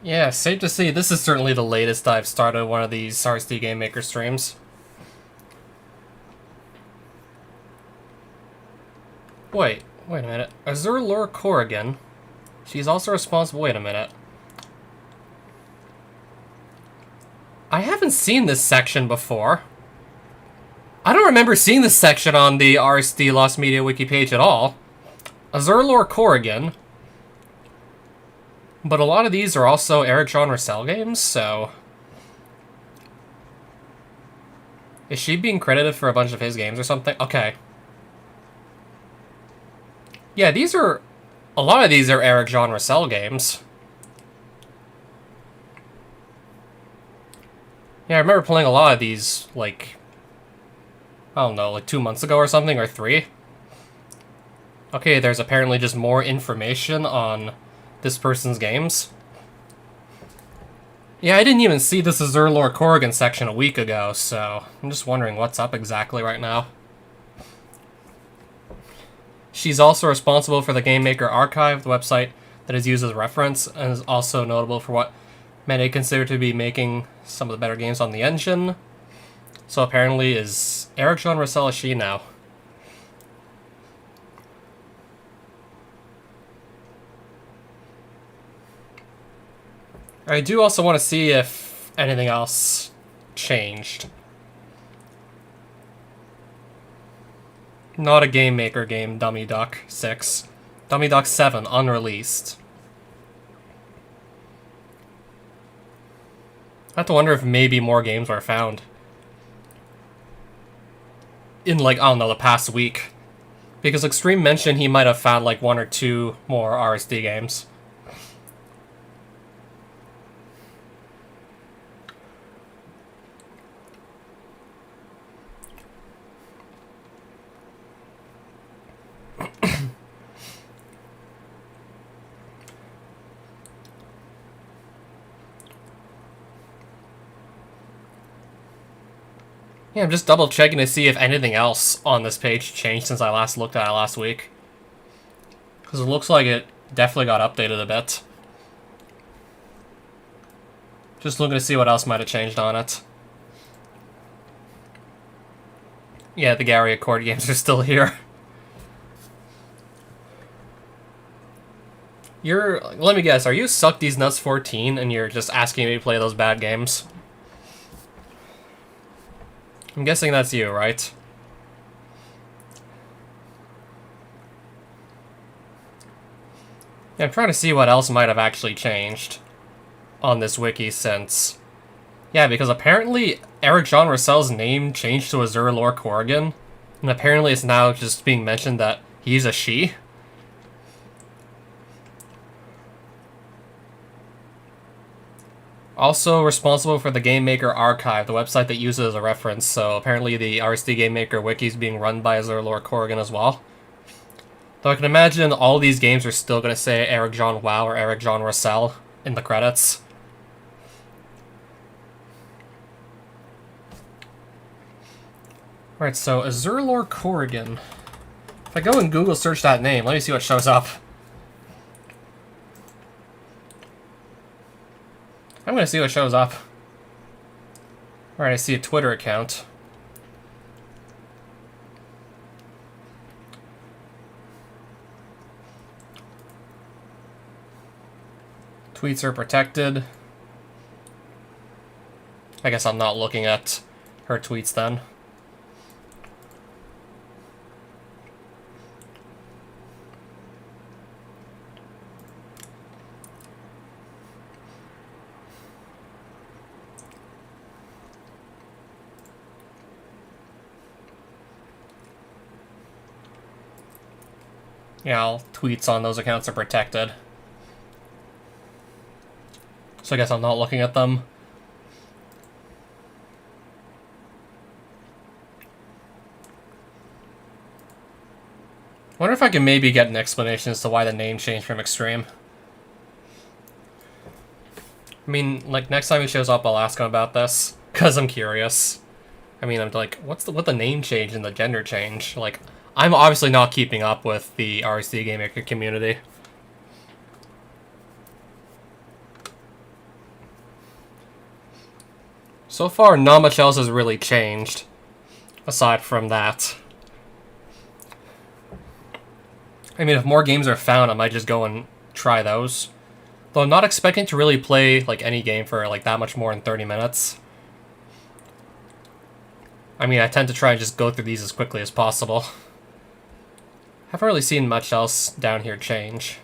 Yeah, safe to say this is certainly the latest I've started one of these RSD Game Maker streams. Wait a minute. Azure Laura Corrigan. She's also responsible. Wait a minute. I haven't seen this section before. I don't remember seeing this section on the RSD Lost Media wiki page at all. Azure Laura Corrigan. But a lot of these are also Eric John Russell games, so... Is she being credited for a bunch of his games or something? Okay. Yeah, these are... A lot of these are Eric John Russell games. Yeah, I remember playing a lot of these, like... I don't know, like 2 months ago or something, or 3. Okay, there's apparently just more information on this person's games. Yeah, I didn't even see this Azure Laura Corrigan section a week ago, so I'm just wondering what's up exactly right now. She's also responsible for the Game Maker archive, the website that is used as a reference, and is also notable for what many consider to be making some of the better games on the engine. So apparently is Eric John Russell a she now. I do also want to see if anything else changed. Not a Game Maker game, Dummy Duck 6. Dummy Duck 7, unreleased. I have to wonder if maybe more games were found. In, like, I don't know, the past week. Because Extreme mentioned he might have found, like, 1 or 2 more RSD games. Yeah, I'm just double checking to see if anything else on this page changed since I last looked at it last week. Because it looks like it definitely got updated a bit. Just looking to see what else might have changed on it. Yeah, the Gary Accord games are still here. Let me guess, are you Suck These Nuts 14 and you're just asking me to play those bad games? I'm guessing that's you, right? Yeah, I'm trying to see what else might have actually changed on this wiki since... Yeah, because apparently Eric John Russell's name changed to Azure Laura Corrigan, and apparently it's now just being mentioned that he's a she. Also responsible for the Game Maker archive, the website that uses it as a reference, so apparently the RSD Game Maker wiki is being run by Azure Laura Corrigan as well. Though I can imagine all these games are still going to say Eric John Wow or Eric John Russell in the credits. Alright, so Azure Laura Corrigan. If I go and Google search that name, let me see what shows up. I'm gonna see what shows up. Alright, I see a Twitter account. Tweets are protected. I guess I'm not looking at her tweets then. Yeah, all tweets on those accounts are protected. So I guess I'm not looking at them. Wonder if I can maybe get an explanation as to why the name changed from Extreme. I mean, like, next time he shows up, I'll ask him about this, because I'm curious. I mean, I'm like, what the name change and the gender change? Like, I'm obviously not keeping up with the RSD Game Maker community. So far, not much else has really changed, aside from that. I mean, if more games are found, I might just go and try those. Though I'm not expecting to really play, like, any game for, like, that much more than 30 minutes. I mean, I tend to try and just go through these as quickly as possible. Haven't really seen much else down here change.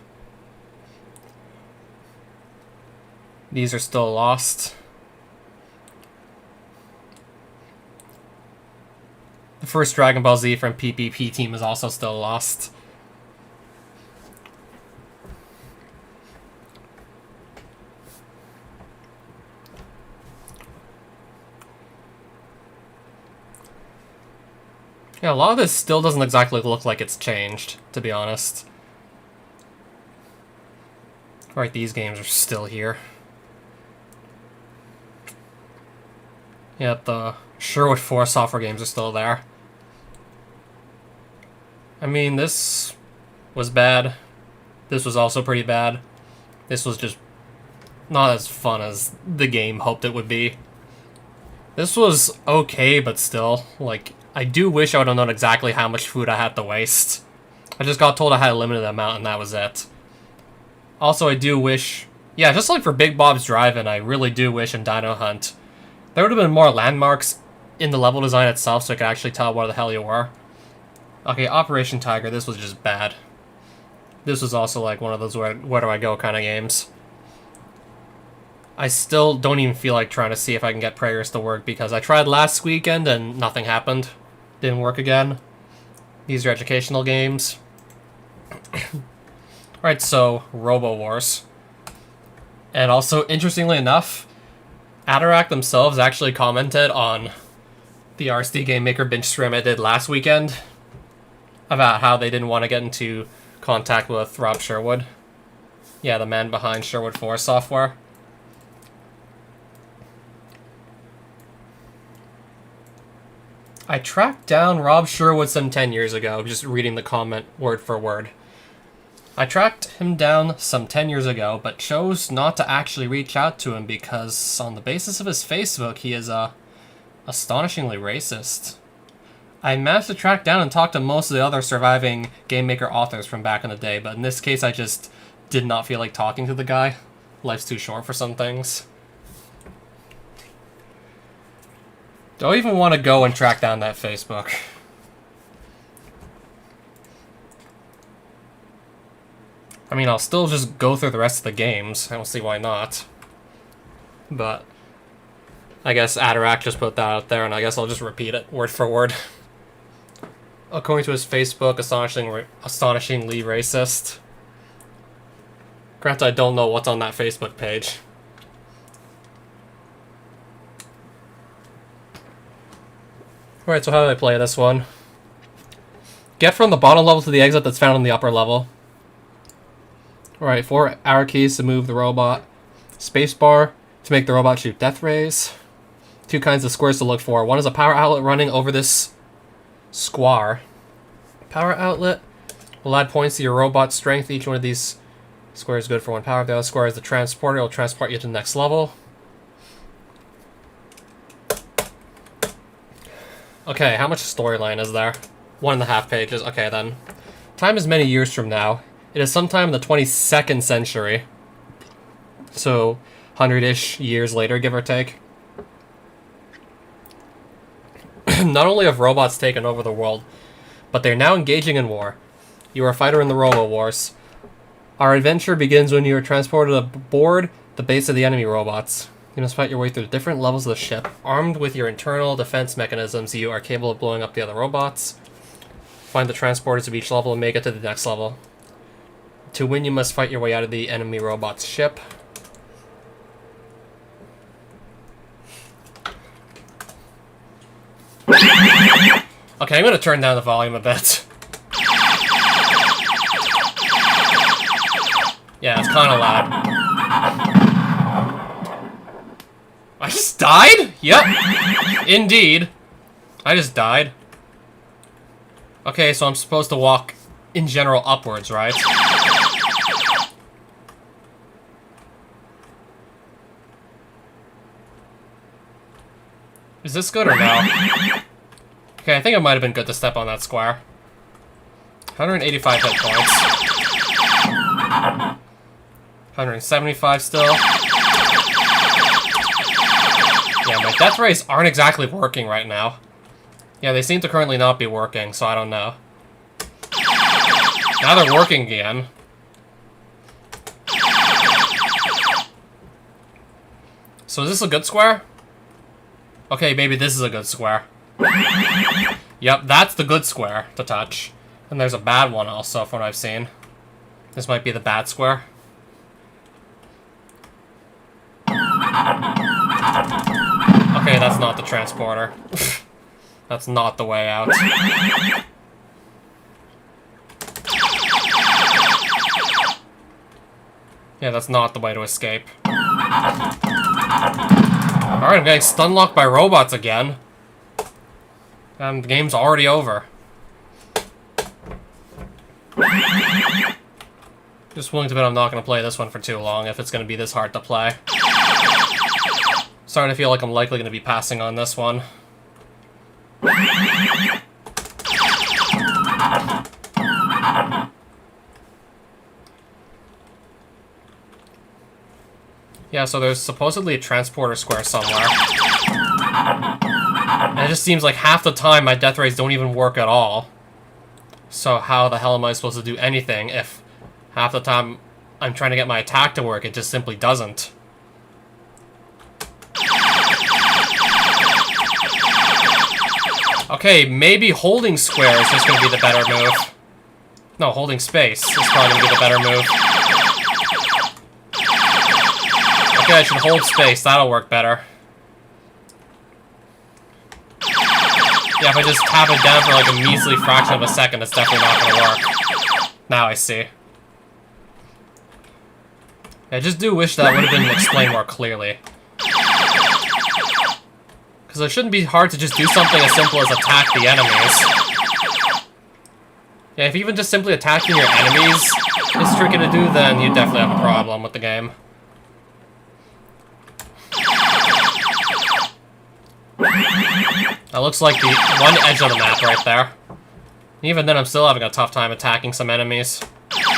These are still lost. The first Dragon Ball Z from PPP team is also still lost. Yeah, a lot of this still doesn't exactly look like it's changed, to be honest. Right, these games are still here. Yep, the Sherwood 4 software games are still there. I mean, this was bad. This was also pretty bad. This was just not as fun as the game hoped it would be. This was okay, but still, like, I do wish I would have known exactly how much food I had to waste. I just got told I had a limited amount and that was it. Also, I do wish... Yeah, just like for Big Bob's Drive-In, I really do wish in Dino Hunt there would have been more landmarks in the level design itself so I could actually tell where the hell you were. Okay, Operation Tiger, this was just bad. This was also like one of those where do I go kind of games. I still don't even feel like trying to see if I can get prayers to work because I tried last weekend and nothing happened. Didn't work again. These are educational games. Alright, so Robo Wars. And also, interestingly enough, Atarac themselves actually commented on the RSD Game Maker Binge stream I did last weekend about how they didn't want to get into contact with Rob Sherwood. Yeah, the man behind Sherwood 4 software. I tracked down Rob Sherwood some 10 years ago, just reading the comment word for word. I tracked him down some 10 years ago, but chose not to actually reach out to him because, on the basis of his Facebook, he is, astonishingly racist. I managed to track down and talk to most of the other surviving Game Maker authors from back in the day, but in this case I just did not feel like talking to the guy. Life's too short for some things. Don't even want to go and track down that Facebook. I mean, I'll still just go through the rest of the games. I don't see why not. But I guess Atarac just put that out there, and I guess I'll just repeat it word for word. According to his Facebook, astonishingly racist. Granted, I don't know what's on that Facebook page. Alright, so how do I play this one? Get from the bottom level to the exit that's found on the upper level. Alright, 4 arrow keys to move the robot. Spacebar to make the robot shoot death rays. 2 kinds of squares to look for. One is a power outlet running over this square. Power outlet will add points to your robot's strength. Each one of these squares is good for 1 power. The other square is the transporter. It will transport you to the next level. Okay, how much storyline is there? 1.5 pages. Okay, then. Time is many years from now. It is sometime in the 22nd century. So, 100-ish years later, give or take. Not only have robots taken over the world, but they're now engaging in war. You are a fighter in the Robo Wars. Our adventure begins when you are transported aboard the base of the enemy robots. You must fight your way through different levels of the ship. Armed with your internal defense mechanisms, you are capable of blowing up the other robots. Find the transporters of each level and make it to the next level. To win, you must fight your way out of the enemy robot's ship. Okay, I'm gonna turn down the volume a bit. Yeah, it's kinda loud. I just died? Yep. Indeed. I just died. Okay, so I'm supposed to walk, in general, upwards, right? Is this good or no? Okay, I think it might have been good to step on that square. 185 hit points. 175 still. Yeah, my death rays aren't exactly working right now. Yeah, they seem to currently not be working, so I don't know. Now they're working again. So is this a good square? Okay, maybe this is a good square. Yep, that's the good square to touch. And there's a bad one also, from what I've seen. This might be the bad square. Okay, that's not the transporter. That's not the way out. Yeah, that's not the way to escape. Alright, I'm getting stun locked by robots again. And the game's already over. Just willing to bet I'm not going to play this one for too long if it's going to be this hard to play. Starting to feel like I'm likely going to be passing on this one. Yeah, so there's supposedly a transporter square somewhere. And it just seems like half the time my death rays don't even work at all. So how the hell am I supposed to do anything if half the time I'm trying to get my attack to work, it just simply doesn't? Okay, maybe holding square is just going to be the better move. No, holding space is probably going to be the better move. Okay, I should hold space. That'll work better. Yeah, if I just tap it down for like a measly fraction of a second, it's definitely not going to work. Now I see. I just do wish that would have been explained more clearly. Because it shouldn't be hard to just do something as simple as attack the enemies. Yeah, if even just simply attacking your enemies is tricky to do, then you definitely have a problem with the game. That looks like the one edge of the map right there. Even then, I'm still having a tough time attacking some enemies. Okay,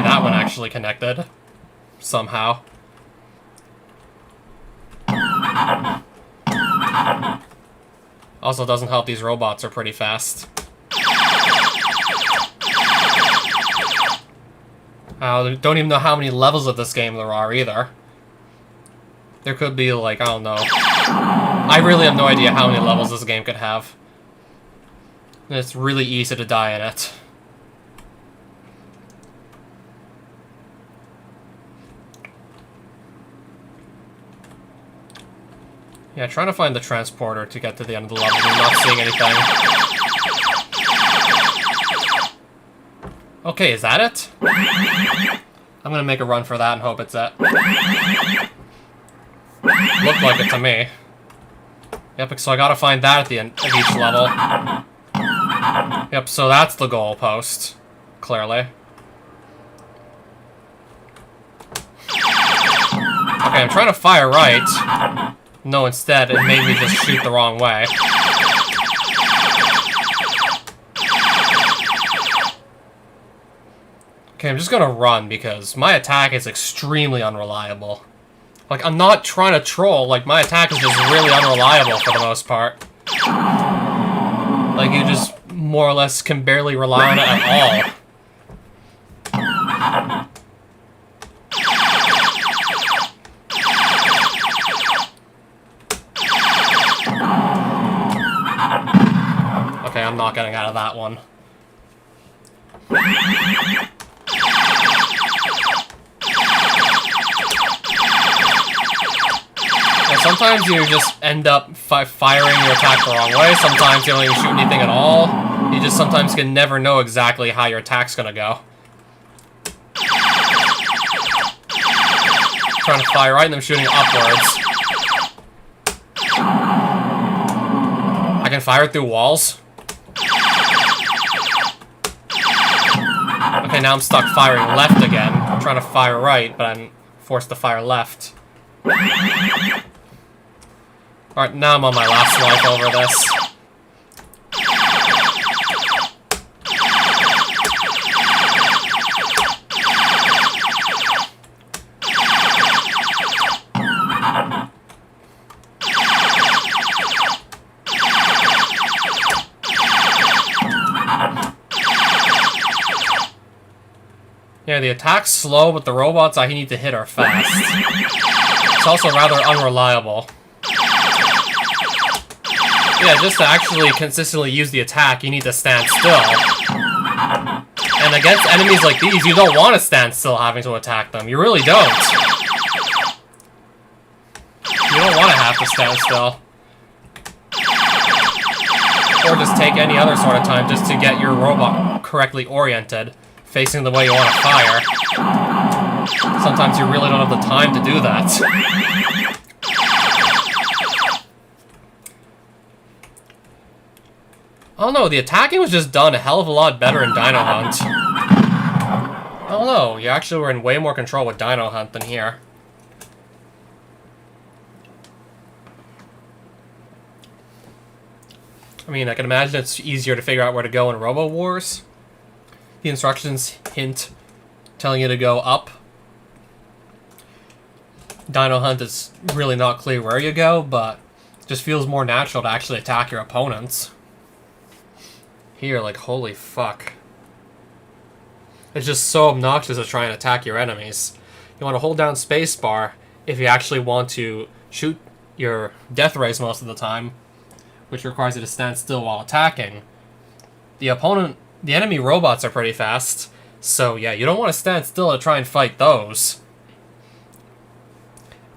that one actually connected. Somehow. Also doesn't help these robots are pretty fast. I don't even know how many levels of this game there are either. There could be like, I don't know. I really have no idea how many levels this game could have. And it's really easy to die in it. Yeah, trying to find the transporter to get to the end of the level. I'm not seeing anything. Okay, is that it? I'm gonna make a run for that and hope it's it. Looked like it to me. Yep, so I gotta find that at the end of each level. Yep, so that's the goalpost. Clearly. Okay, I'm trying to fire right. No, instead, it made me just shoot the wrong way. Okay, I'm just gonna run because my attack is extremely unreliable. Like, I'm not trying to troll, like, my attack is just really unreliable for the most part. Like, you just more or less can barely rely on it at all. Okay, I'm not getting out of that one. Sometimes you just end up firing your attack the wrong way. Sometimes you don't even shoot anything at all. You just sometimes can never know exactly how your attack's gonna go. Trying to fire right and I'm shooting upwards. I can fire through walls. Okay, now I'm stuck firing left again. I'm trying to fire right, but I'm forced to fire left. Alright, now I'm on my last life over this. Yeah, the attack's slow, but the robots I need to hit are fast. It's also rather unreliable. Yeah, just to actually consistently use the attack, you need to stand still. And against enemies like these, you don't want to stand still having to attack them. You really don't. You don't want to have to stand still. Or just take any other sort of time just to get your robot correctly oriented, facing the way you want to fire. Sometimes you really don't have the time to do that. I don't know, the attacking was just done a hell of a lot better in Dino Hunt. I don't know, you actually were in way more control with Dino Hunt than here. I mean, I can imagine it's easier to figure out where to go in Robo Wars. The instructions hint telling you to go up. Dino Hunt is really not clear where you go, but it just feels more natural to actually attack your opponents. Here, like, holy fuck. It's just so obnoxious to try and attack your enemies. You want to hold down spacebar if you actually want to shoot your death rays most of the time, which requires you to stand still while attacking. The enemy robots are pretty fast, so yeah, you don't want to stand still to try and fight those.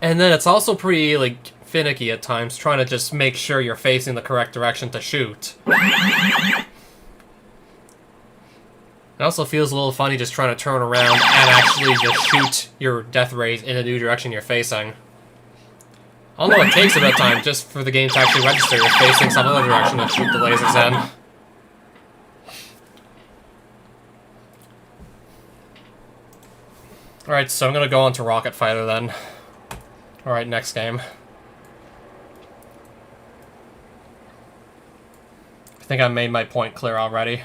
And then it's also pretty, like, finicky at times, trying to just make sure you're facing the correct direction to shoot. It also feels a little funny just trying to turn around and actually just shoot your death rays in the new direction you're facing. I don't know, it takes a bit of time just for the game to actually register you're facing some other direction to shoot the lasers in. Alright, so I'm gonna go on to Rocket Fighter then. Alright, next game. I think I made my point clear already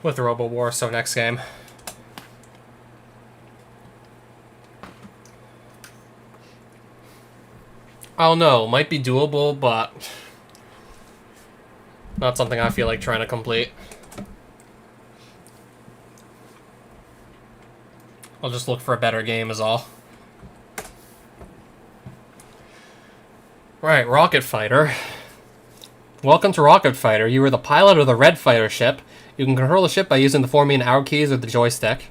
with the Robo War, so next game. I don't know, might be doable, but not something I feel like trying to complete. I'll just look for a better game is all. Right, Rocket Fighter. Welcome to Rocket Fighter. You are the pilot of the Red Fighter ship. You can control the ship by using the 4 main arrow keys or the joystick.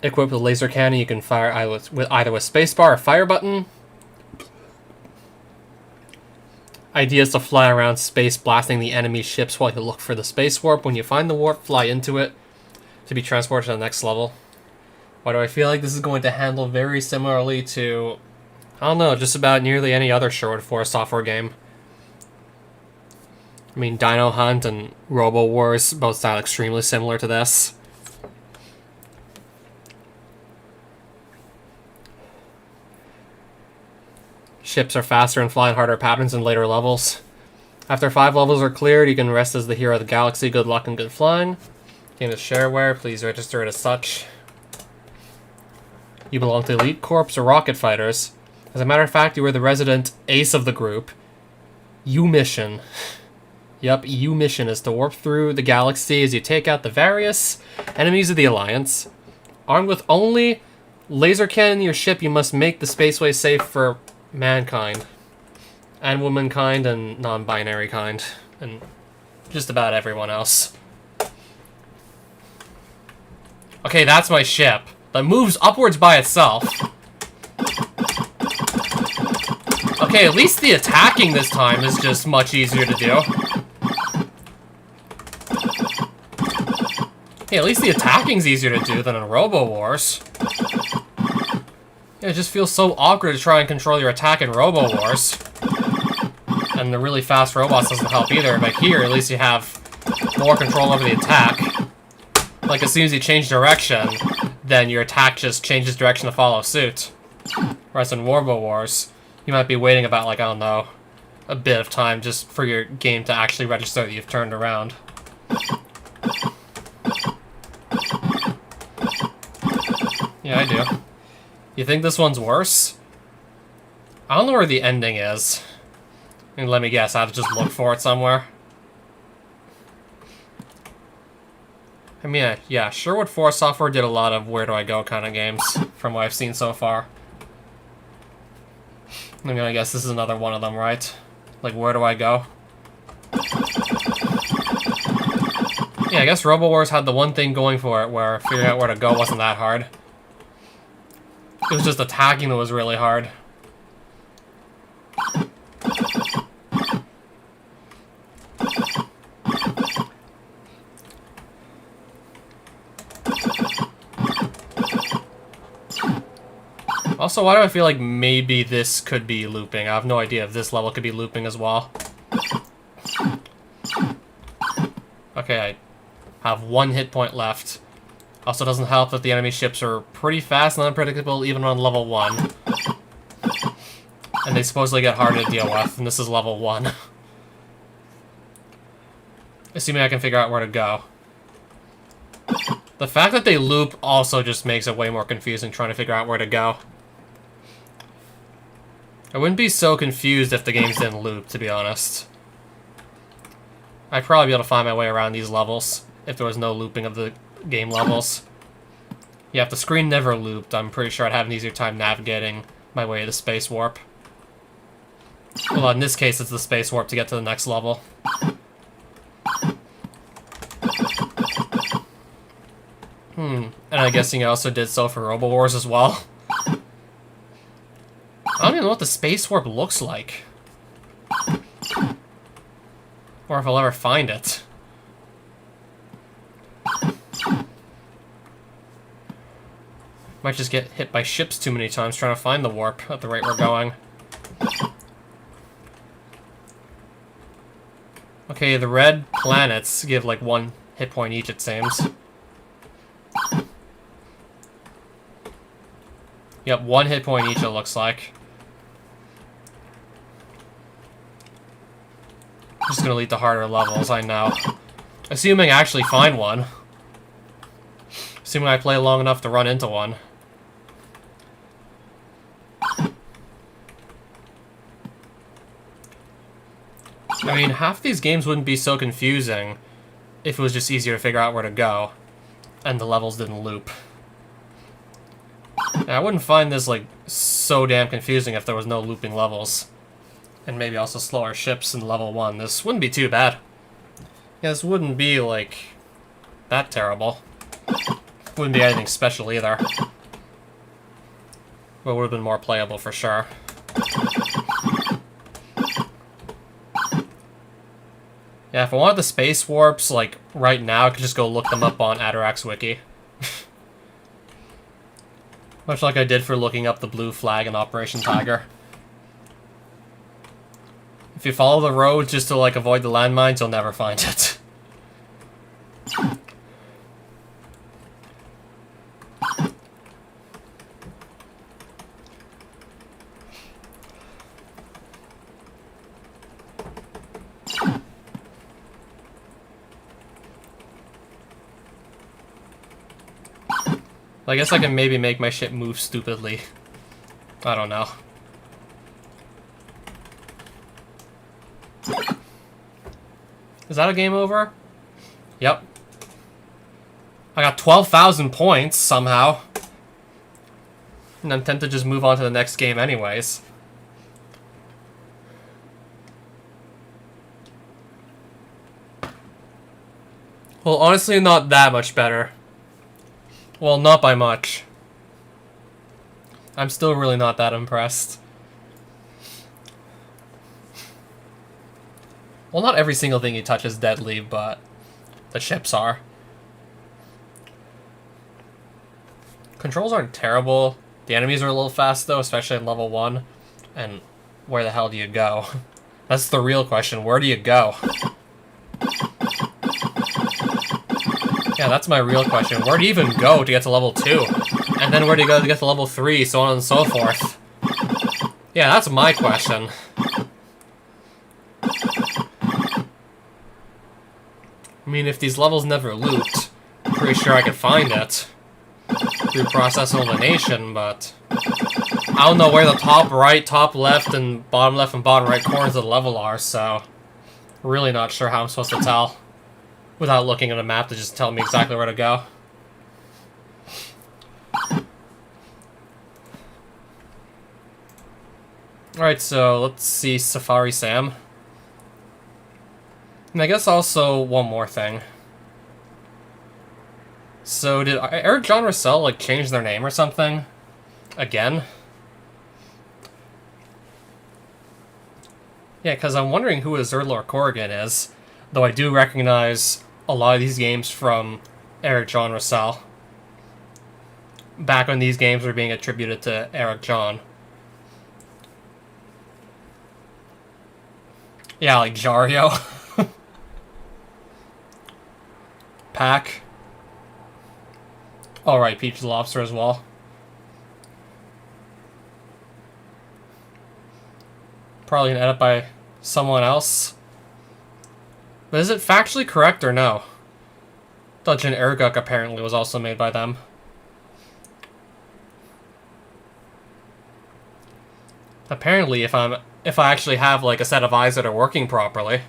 Equipped with a laser cannon, you can fire either with spacebar or fire button. Idea is to fly around space, blasting the enemy ships while you look for the space warp. When you find the warp, fly into it to be transported to the next level. Why do I feel like this is going to handle very similarly to, I don't know, just about nearly any other Sherwood Forest software game? I mean, Dino Hunt and Robo Wars both sound extremely similar to this. Ships are faster and fly in harder patterns in later levels. After 5 levels are cleared, you can rest as the hero of the galaxy. Good luck and good flying. Game is shareware. Please register it as such. You belong to Elite Corps or Rocket Fighters. As a matter of fact, you were the resident ace of the group. U-Mission. Yep, U-Mission is to warp through the galaxy as you take out the various enemies of the Alliance. Armed with only laser cannon in your ship, you must make the spaceway safe for mankind. And womankind and non-binary kind. And just about everyone else. Okay, that's my ship. That moves upwards by itself. Okay, at least the attacking this time is just much easier to do. Hey, at least the attacking's easier to do than in Robo Wars. Yeah, it just feels so awkward to try and control your attack in Robo Wars. And the really fast robots doesn't help either, but here at least you have more control over the attack. Like, as soon as you change direction, then your attack just changes direction to follow suit. Whereas in Robo Wars, You might be waiting about, like, I don't know, a bit of time just for your game to actually register that you've turned around. Yeah, I do. You think this one's worse? I don't know where the ending is. And let me guess, I have to just look for it somewhere. I mean, yeah, Sherwood Forest Software did a lot of where do I go kind of games from what I've seen so far. I mean, I guess this is another one of them, right? Like, where do I go? Yeah, I guess Robo Wars had the one thing going for it where figuring out where to go wasn't that hard. It was just attacking that was really hard. Also, why do I feel like maybe this could be looping? I have no idea if this level could be looping as well. Okay, I have 1 hit point left. Also doesn't help that the enemy ships are pretty fast and unpredictable even on level 1. And they supposedly get harder to deal with, and this is level 1. Assuming I can figure out where to go. The fact that they loop also just makes it way more confusing trying to figure out where to go. I wouldn't be so confused if the games didn't loop, to be honest. I'd probably be able to find my way around these levels if there was no looping of the game levels. Yeah, if the screen never looped, I'm pretty sure I'd have an easier time navigating my way to Space Warp. Well, in this case, it's the Space Warp to get to the next level. And I'm guessing I also did so for Robo Wars as well. I don't even know what the Space Warp looks like. Or if I'll ever find it. Might just get hit by ships too many times trying to find the warp at the rate we're going. Okay, the red planets give like 1 hit point each, it seems. Yep, 1 hit point each, it looks like. Just gonna lead to harder levels, I know. Assuming I actually find one. Assuming I play long enough to run into one. I mean, half these games wouldn't be so confusing if it was just easier to figure out where to go, and the levels didn't loop. And I wouldn't find this, like, so damn confusing if there was no looping levels. And maybe also slower ships in level 1. This wouldn't be too bad. Yeah, this wouldn't be, like, that terrible. Wouldn't be anything special either. But it would have been more playable for sure. Yeah, if I wanted the space warps, like, right now, I could just go look them up on Atarak's wiki. Much like I did for looking up the blue flag in Operation Tiger. If you follow the road just to, like, avoid the landmines, you'll never find it. I guess I can maybe make my ship move stupidly. I don't know. Is that a game over? Yep. I got 12,000 points, somehow. And I'm tempted to just move on to the next game anyways. Well, honestly, not that much better. Well, not by much. I'm still really not that impressed. Well, not every single thing you touch is deadly, but the ships are. Controls aren't terrible. The enemies are a little fast, though, especially in level 1. And where the hell do you go? That's the real question. Where do you go? Yeah, that's my real question. Where do you even go to get to level 2? And then where do you go to get to level 3, so on and so forth? Yeah, that's my question. I mean, if these levels never looped, I'm pretty sure I could find it through process elimination, but I don't know where the top right, top left, and bottom right corners of the level are, so really not sure how I'm supposed to tell without looking at a map to just tell me exactly where to go. Alright, so let's see Safari Sam. And I guess also one more thing. So did Eric John Russell like change their name or something? Again? Yeah, because I'm wondering who Azurlor Corrigan is, though I do recognize a lot of these games from Eric John Russell. Back when these games were being attributed to Eric John. Yeah, like Jario. Pack. Alright, Peach the Lobster as well. Probably an edit by someone else. But is it factually correct or no? Dungeon Erguk apparently was also made by them. Apparently, if I actually have like a set of eyes that are working properly.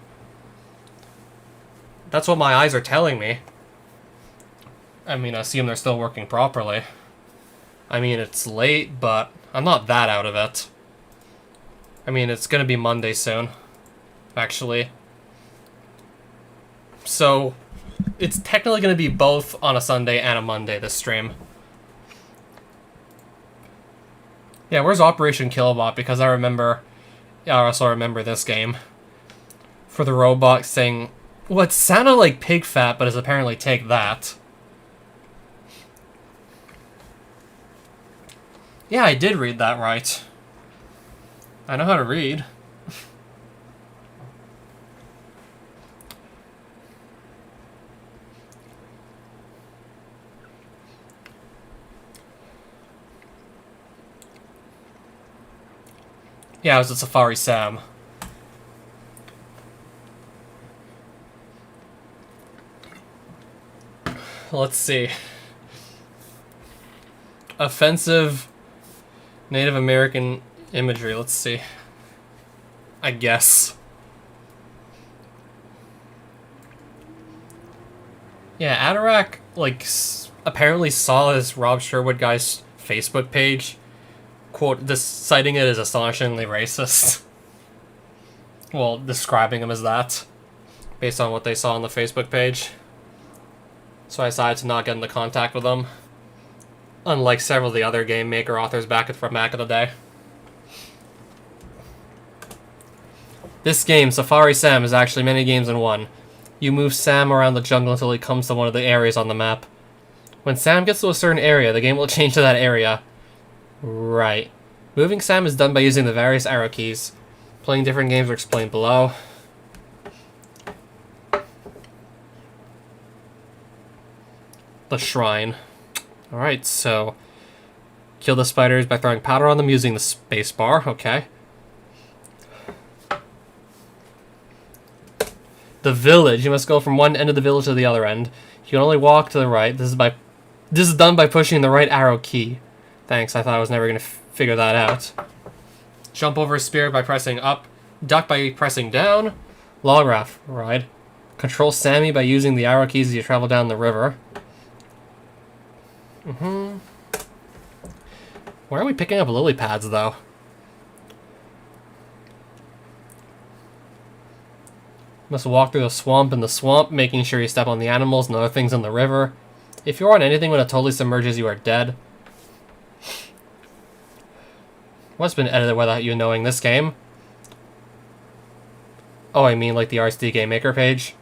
That's what my eyes are telling me. I mean, I assume they're still working properly. I mean, it's late, but I'm not that out of it. I mean, it's gonna be Monday soon, actually. So, it's technically gonna be both on a Sunday and a Monday, this stream. Yeah, where's Operation Killbot? Because I also remember this game. For the robot saying, what sounded like pig fat, but is apparently take that. Yeah, I did read that right. I know how to read. Yeah, it was a Safari Sam. Let's see. Offensive Native American imagery, let's see. I guess. Yeah, Atarak, like, apparently saw this Rob Sherwood guy's Facebook page, quote, citing it as astonishingly racist. Well, describing him as that, based on what they saw on the Facebook page. So I decided to not get into contact with them. Unlike several of the other Game Maker authors back in the day. This game, Safari Sam, is actually many games in one. You move Sam around the jungle until he comes to one of the areas on the map. When Sam gets to a certain area, the game will change to that area. Right. Moving Sam is done by using the various arrow keys. Playing different games are explained below. The Shrine. Alright, so kill the spiders by throwing powder on them using the spacebar. Okay. The village. You must go from one end of the village to the other end. You can only walk to the right. This is done by pushing the right arrow key. Thanks, I thought I was never going to figure that out. Jump over a spear by pressing up. Duck by pressing down. Log raft ride. Control Sammy by using the arrow keys as you travel down the river. Where are we picking up lily pads, though? Must walk through the swamp in the swamp, making sure you step on the animals and other things in the river. If you're on anything when it totally submerges, you are dead. What's been edited without you knowing this game? Oh, I mean like the RSD Game Maker page.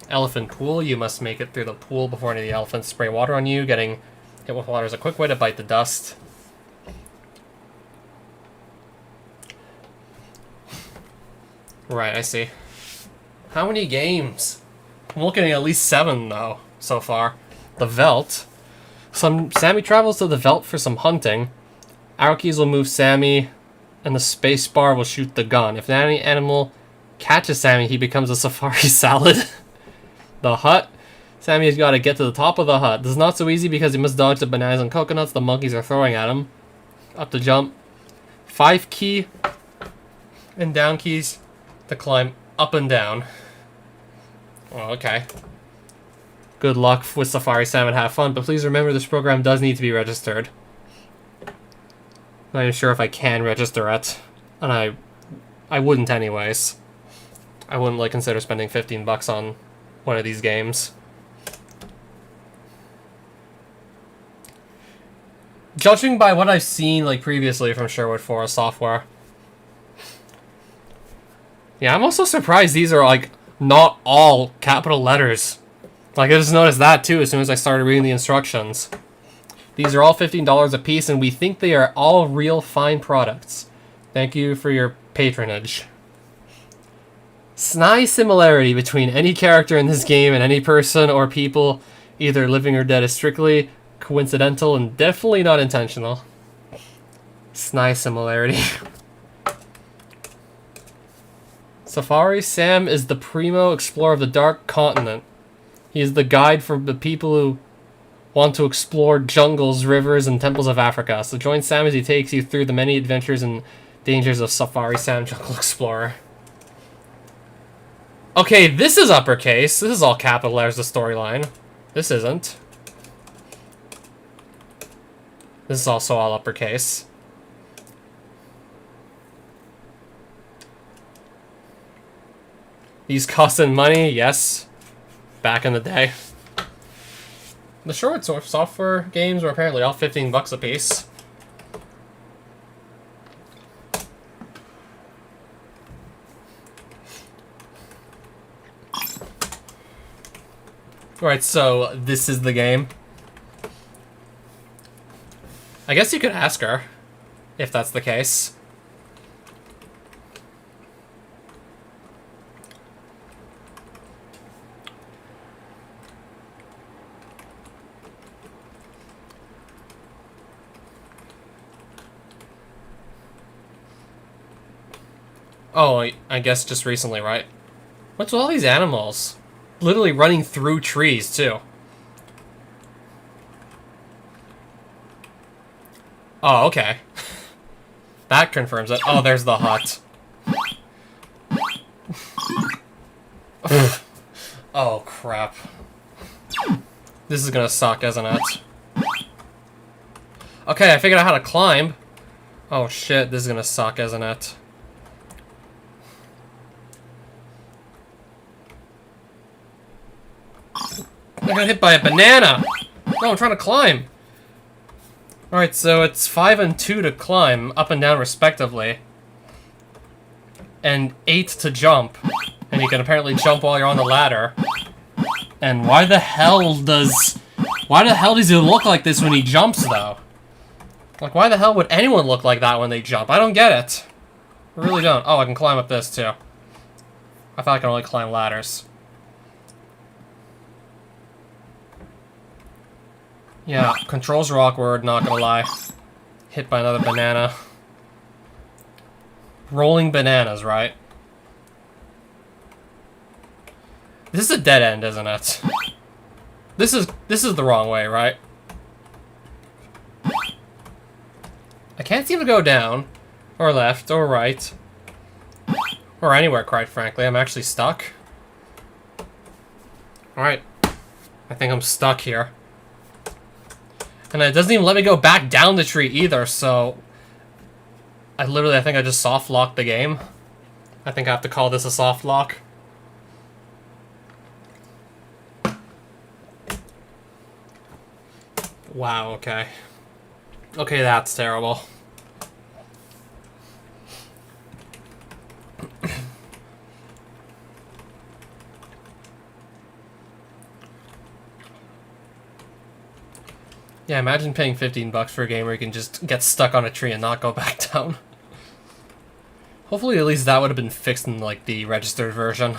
Elephant pool. You must make it through the pool before any of the elephants spray water on you. Getting hit with water is a quick way to bite the dust. Right, I see. How many games? I'm looking at least 7, though, so far. The Veldt. Sammy travels to the Veldt for some hunting. Arrow keys will move Sammy and the space bar will shoot the gun. If any animal catches Sammy, he becomes a safari salad. The hut. Sammy has got to get to the top of the hut. This is not so easy because he must dodge the bananas and coconuts the monkeys are throwing at him. Up to jump. 5 key and down keys to climb up and down. Oh, okay. Good luck with Safari Sam and have fun, but please remember this program does need to be registered. Not even sure if I can register it, and I wouldn't anyways. I wouldn't like consider spending $15 on one of these games. Judging by what I've seen like previously from Sherwood Forest Software. Yeah, I'm also surprised these are like not all capital letters. Like I just noticed that too as soon as I started reading the instructions. These are all $15 a piece and we think they are all real fine products. Thank you for your patronage. Snide similarity between any character in this game and any person or people, either living or dead, is strictly coincidental and definitely not intentional. Snide similarity. Safari Sam is the primo explorer of the Dark Continent. He is the guide for the people who want to explore jungles, rivers, and temples of Africa. So join Sam as he takes you through the many adventures and dangers of Safari Sam Jungle Explorer. Okay, this is uppercase. This is all capital letters, the storyline. This isn't. This is also all uppercase. These costing money, yes. Back in the day. The short software games were apparently all $15 a piece. Alright, so this is the game. I guess you could ask her, if that's the case. Oh, I guess just recently, right? What's with all these animals? Literally running through trees, too. Oh, okay. That confirms it. Oh, there's the hut. Oh, crap. This is gonna suck, isn't it? Okay, I figured out how to climb. Oh, shit, this is gonna suck, isn't it? I got hit by a banana! No, I'm trying to climb! Alright, so it's 5 and 2 to climb, up and down respectively. And 8 to jump. And you can apparently jump while you're on the ladder. And why the hell does he look like this when he jumps, though? Like, why the hell would anyone look like that when they jump? I don't get it. I really don't. Oh, I can climb up this, too. I thought I could only climb ladders. Yeah, controls are awkward, not gonna lie. Hit by another banana. Rolling bananas, right? This is a dead end, isn't it? This is the wrong way, right? I can't seem to go down, or left, or right. Or anywhere, quite frankly. I'm actually stuck. Alright. I think I'm stuck here. And it doesn't even let me go back down the tree either, so... I think I just soft-locked the game. I think I have to call this a soft lock. Wow, okay. Okay, that's terrible. Yeah, imagine paying $15 for a game where you can just get stuck on a tree and not go back down. Hopefully at least that would have been fixed in, like, the registered version.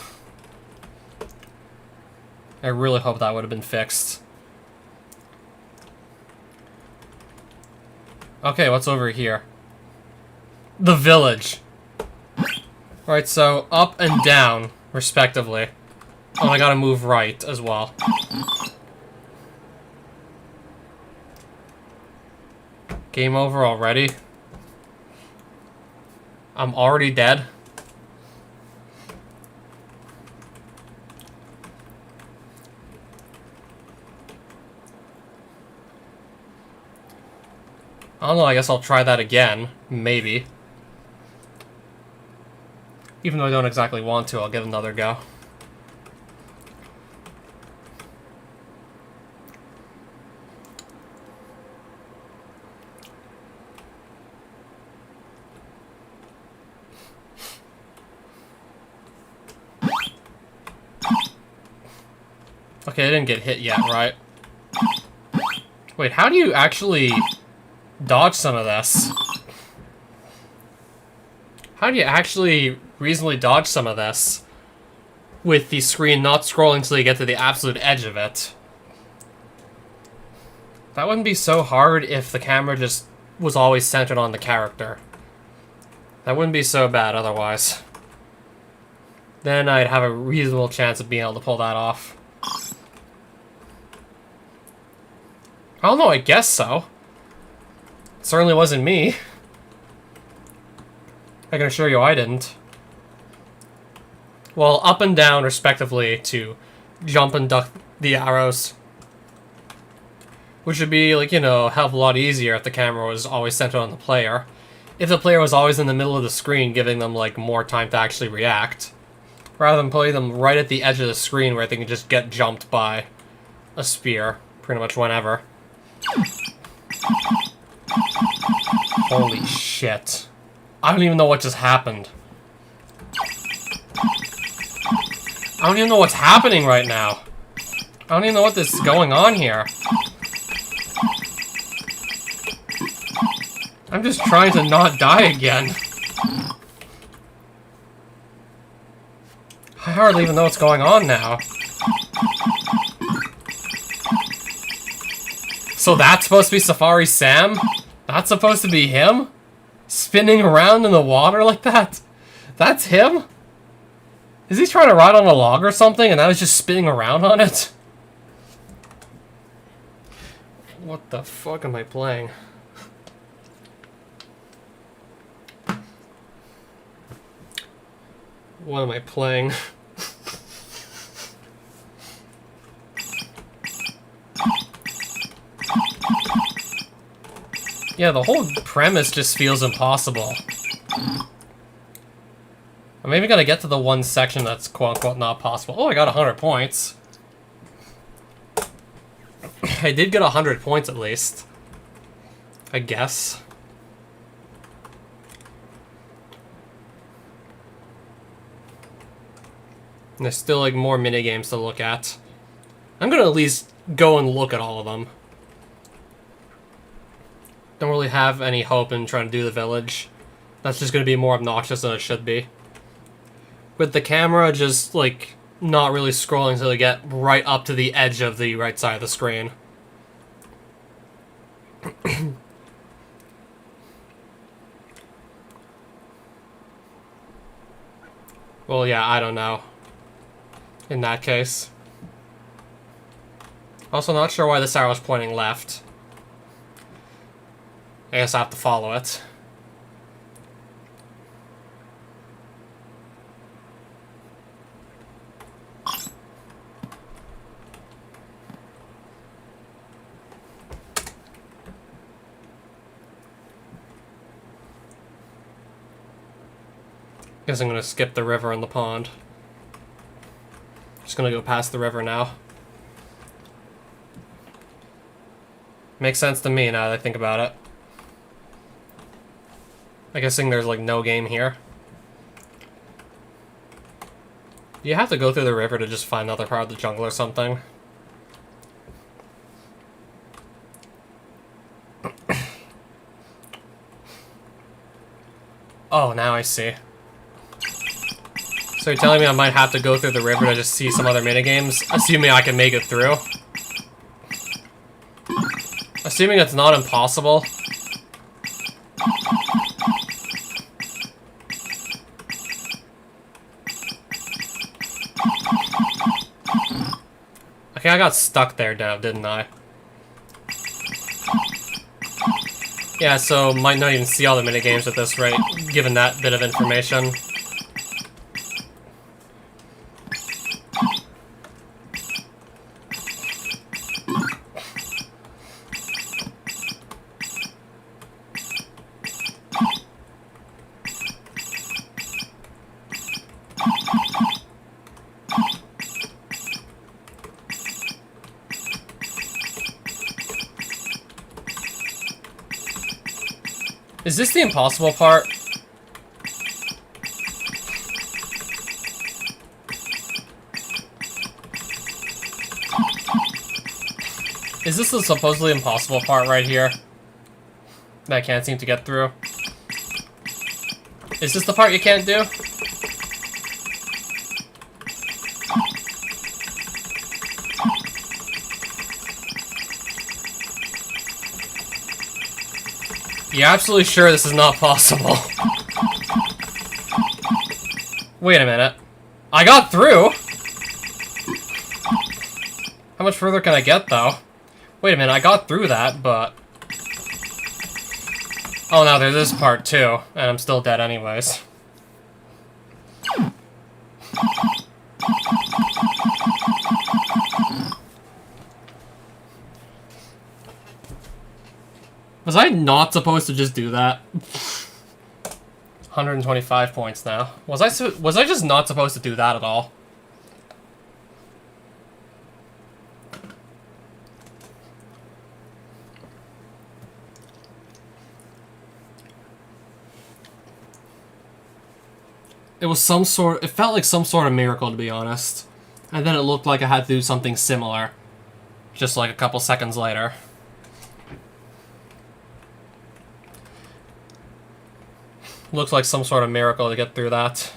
I really hope that would have been fixed. Okay, what's over here? The village. Alright, so up and down, respectively. Oh, I gotta move right as well. Game over already? I'm already dead? I don't know, I guess I'll try that again. Maybe. Even though I don't exactly want to, I'll give it another go. Okay, I didn't get hit yet, right? Wait, how do you actually dodge some of this? How do you actually reasonably dodge some of this with the screen not scrolling until you get to the absolute edge of it? That wouldn't be so hard if the camera just was always centered on the character. That wouldn't be so bad otherwise. Then I'd have a reasonable chance of being able to pull that off. I don't know, I guess so. It certainly wasn't me. I can assure you I didn't. Well, up and down, respectively, to jump and duck the arrows. Which would be, like, you know, a hell of a lot easier if the camera was always centered on the player. If the player was always in the middle of the screen, giving them, like, more time to actually react. Rather than putting them right at the edge of the screen where they can just get jumped by a spear pretty much whenever. Holy shit. I don't even know what just happened. I don't even know what's happening right now. I don't even know what is going on here. I'm just trying to not die again. I hardly even know what's going on now. So that's supposed to be Safari Sam? That's supposed to be him? Spinning around in the water like that? That's him? Is he trying to ride on a log or something and I was just spinning around on it? What the fuck am I playing? What am I playing? Yeah, the whole premise just feels impossible. I'm maybe gonna get to the one section that's quote-unquote not possible. Oh, I got 100 points. I did get 100 points at least. I guess. And there's still, like, more minigames to look at. I'm gonna at least go and look at all of them. Don't really have any hope in trying to do the village. That's just gonna be more obnoxious than it should be. With the camera just, like, not really scrolling until you get right up to the edge of the right side of the screen. Well, yeah, I don't know. In that case. Also, not sure why this arrow's pointing left. I guess I have to follow it. Guess I'm gonna skip the river and the pond. Just gonna go past the river now. Makes sense to me now that I think about it. I'm guessing there's, like, no game here. Do you have to go through the river to just find another part of the jungle or something? Oh, now I see. So you're telling me I might have to go through the river to just see some other minigames, assuming I can make it through? Assuming it's not impossible. Okay, I got stuck there, didn't I? Yeah, so might not even see all the minigames at this rate, given that bit of information. Is this the impossible part? Is this the supposedly impossible part right here? That I can't seem to get through? Is this the part you can't do? You're absolutely sure this is not possible? Wait a minute. I got through! How much further can I get, though? Wait a minute, I got through that, but... Oh, now there's this part, too, and I'm still dead anyways. Was I not supposed to just do that? 125 points now. Was I just not supposed to do that at all? It was some sort... It felt like some sort of miracle, to be honest. And then it looked like I had to do something similar. Just like a couple seconds later. Looks like some sort of miracle to get through that.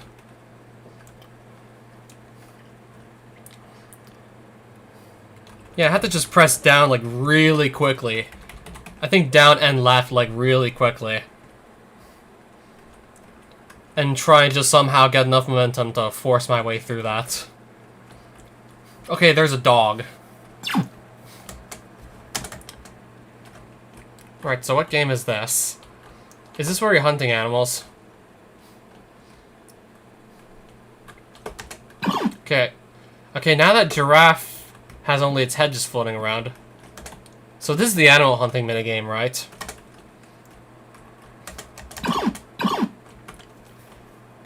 Yeah, I had to just press down, like, really quickly. I think down and left, like, really quickly. And try and just somehow get enough momentum to force my way through that. Okay, there's a dog. Right, so what game is this? Is this where you're hunting animals? Okay. Okay, now that giraffe has only its head just floating around. So this is the animal hunting minigame, right?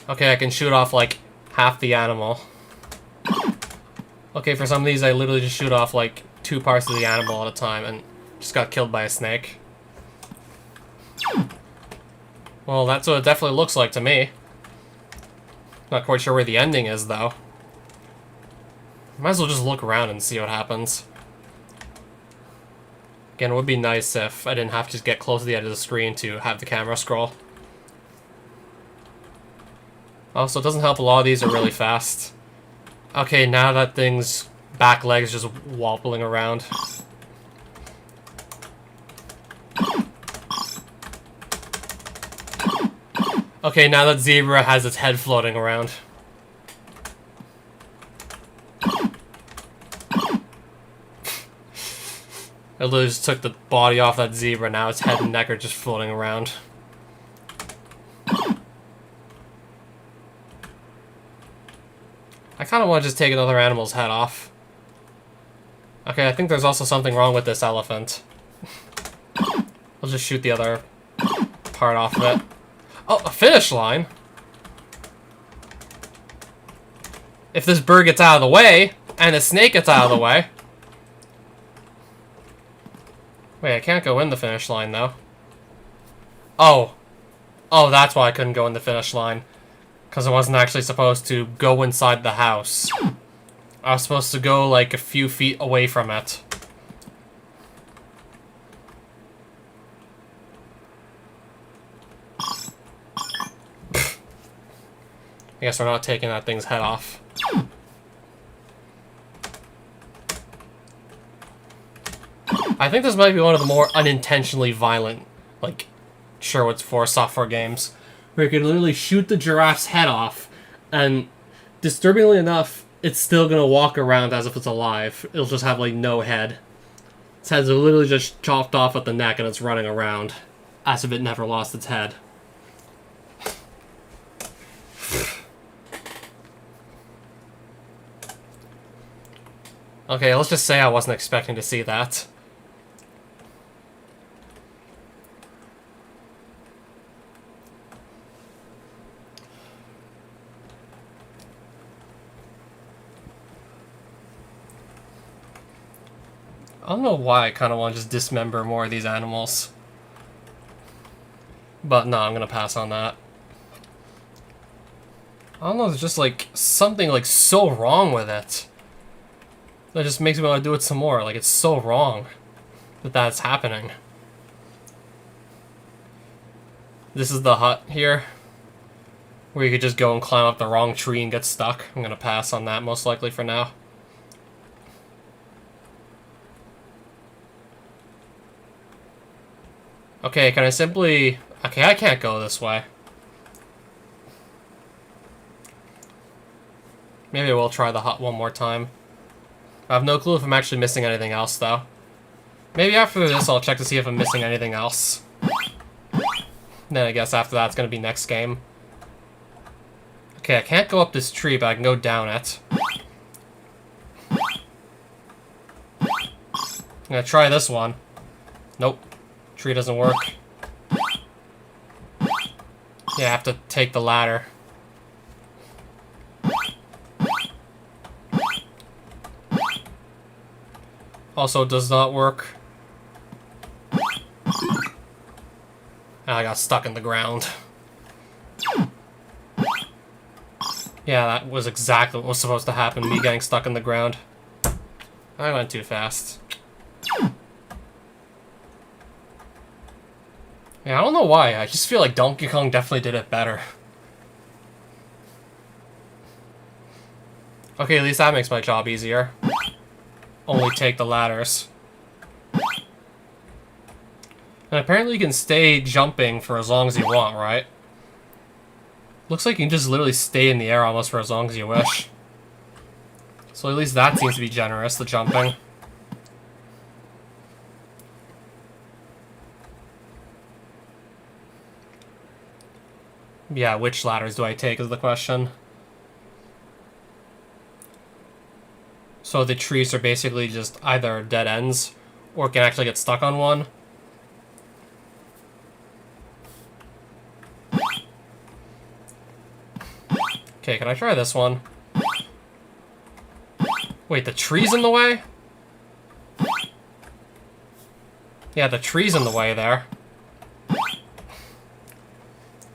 Okay, I can shoot off, like, half the animal. Okay, for some of these, I literally just shoot off, like, 2 parts of the animal at a time and just got killed by a snake. Well, that's what it definitely looks like to me. Not quite sure where the ending is, though. Might as well just look around and see what happens. Again, it would be nice if I didn't have to just get close to the edge of the screen to have the camera scroll. Also, it doesn't help a lot of these are really fast. Okay, now that thing's back leg's just wobbling around. Okay, now that zebra has its head floating around. I literally just took the body off that zebra, now its head and neck are just floating around. I kind of want to just take another animal's head off. Okay, I think there's also something wrong with this elephant. I'll just shoot the other part off of it. Oh, a finish line? If this bird gets out of the way, and the snake gets out of the way... Wait, I can't go in the finish line, though. Oh. Oh, that's why I couldn't go in the finish line. Because I wasn't actually supposed to go inside the house. I was supposed to go, like, a few feet away from it. I guess we're not taking that thing's head off. I think this might be one of the more unintentionally violent, like, Sherwood's 4 software games. Where you can literally shoot the giraffe's head off, and disturbingly enough, it's still gonna walk around as if it's alive. It'll just have, like, no head. Its head's literally just chopped off at the neck and it's running around as if it never lost its head. Okay, let's just say I wasn't expecting to see that. I don't know why I kind of want to just dismember more of these animals. But no, I'm going to pass on that. I don't know, there's just like something like so wrong with it. That just makes me want to do it some more. Like, it's so wrong that that's happening. This is the hut here, where you could just go and climb up the wrong tree and get stuck. I'm going to pass on that most likely for now. Okay, can I simply... Okay, I can't go this way. Maybe I will try the hut one more time. I have no clue if I'm actually missing anything else, though. Maybe after this I'll check to see if I'm missing anything else. Then I guess after that it's going to be next game. Okay, I can't go up this tree, but I can go down it. I'm going to try this one. Nope. Tree doesn't work. Yeah, I have to take the ladder. Also does not work. I got stuck in the ground. Yeah, that was exactly what was supposed to happen, me getting stuck in the ground. I went too fast. Yeah, I don't know why. I just feel like Donkey Kong definitely did it better. Okay, at least that makes my job easier. Only take the ladders. And apparently you can stay jumping for as long as you want, right? Looks like you can just literally stay in the air almost for as long as you wish. So at least that seems to be generous, the jumping. Yeah, which ladders do I take is the question. So the trees are basically just either dead ends, or can actually get stuck on one. Okay, can I try this one? Wait, the tree's in the way? Yeah, the tree's in the way there.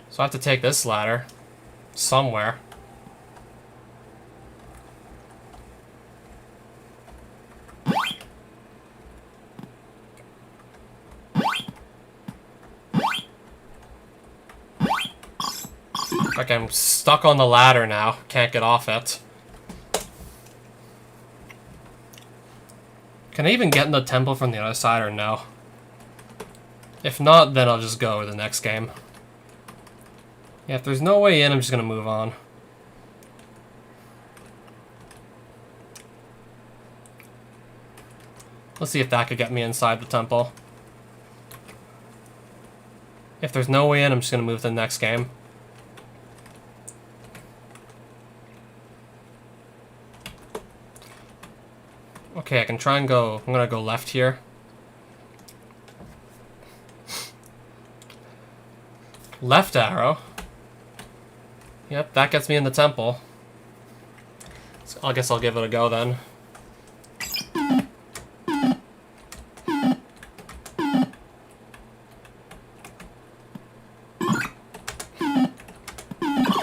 So I have to take this ladder somewhere. Like, I'm stuck on the ladder now. Can't get off it. Can I even get in the temple from the other side or no? If not, then I'll just go to the next game. Yeah, if there's no way in, I'm just gonna move on. Let's see if that could get me inside the temple. If there's no way in, I'm just gonna move to the next game. Okay, I can try and go... I'm gonna go left here. Left arrow. Yep, that gets me in the temple. So I guess I'll give it a go then.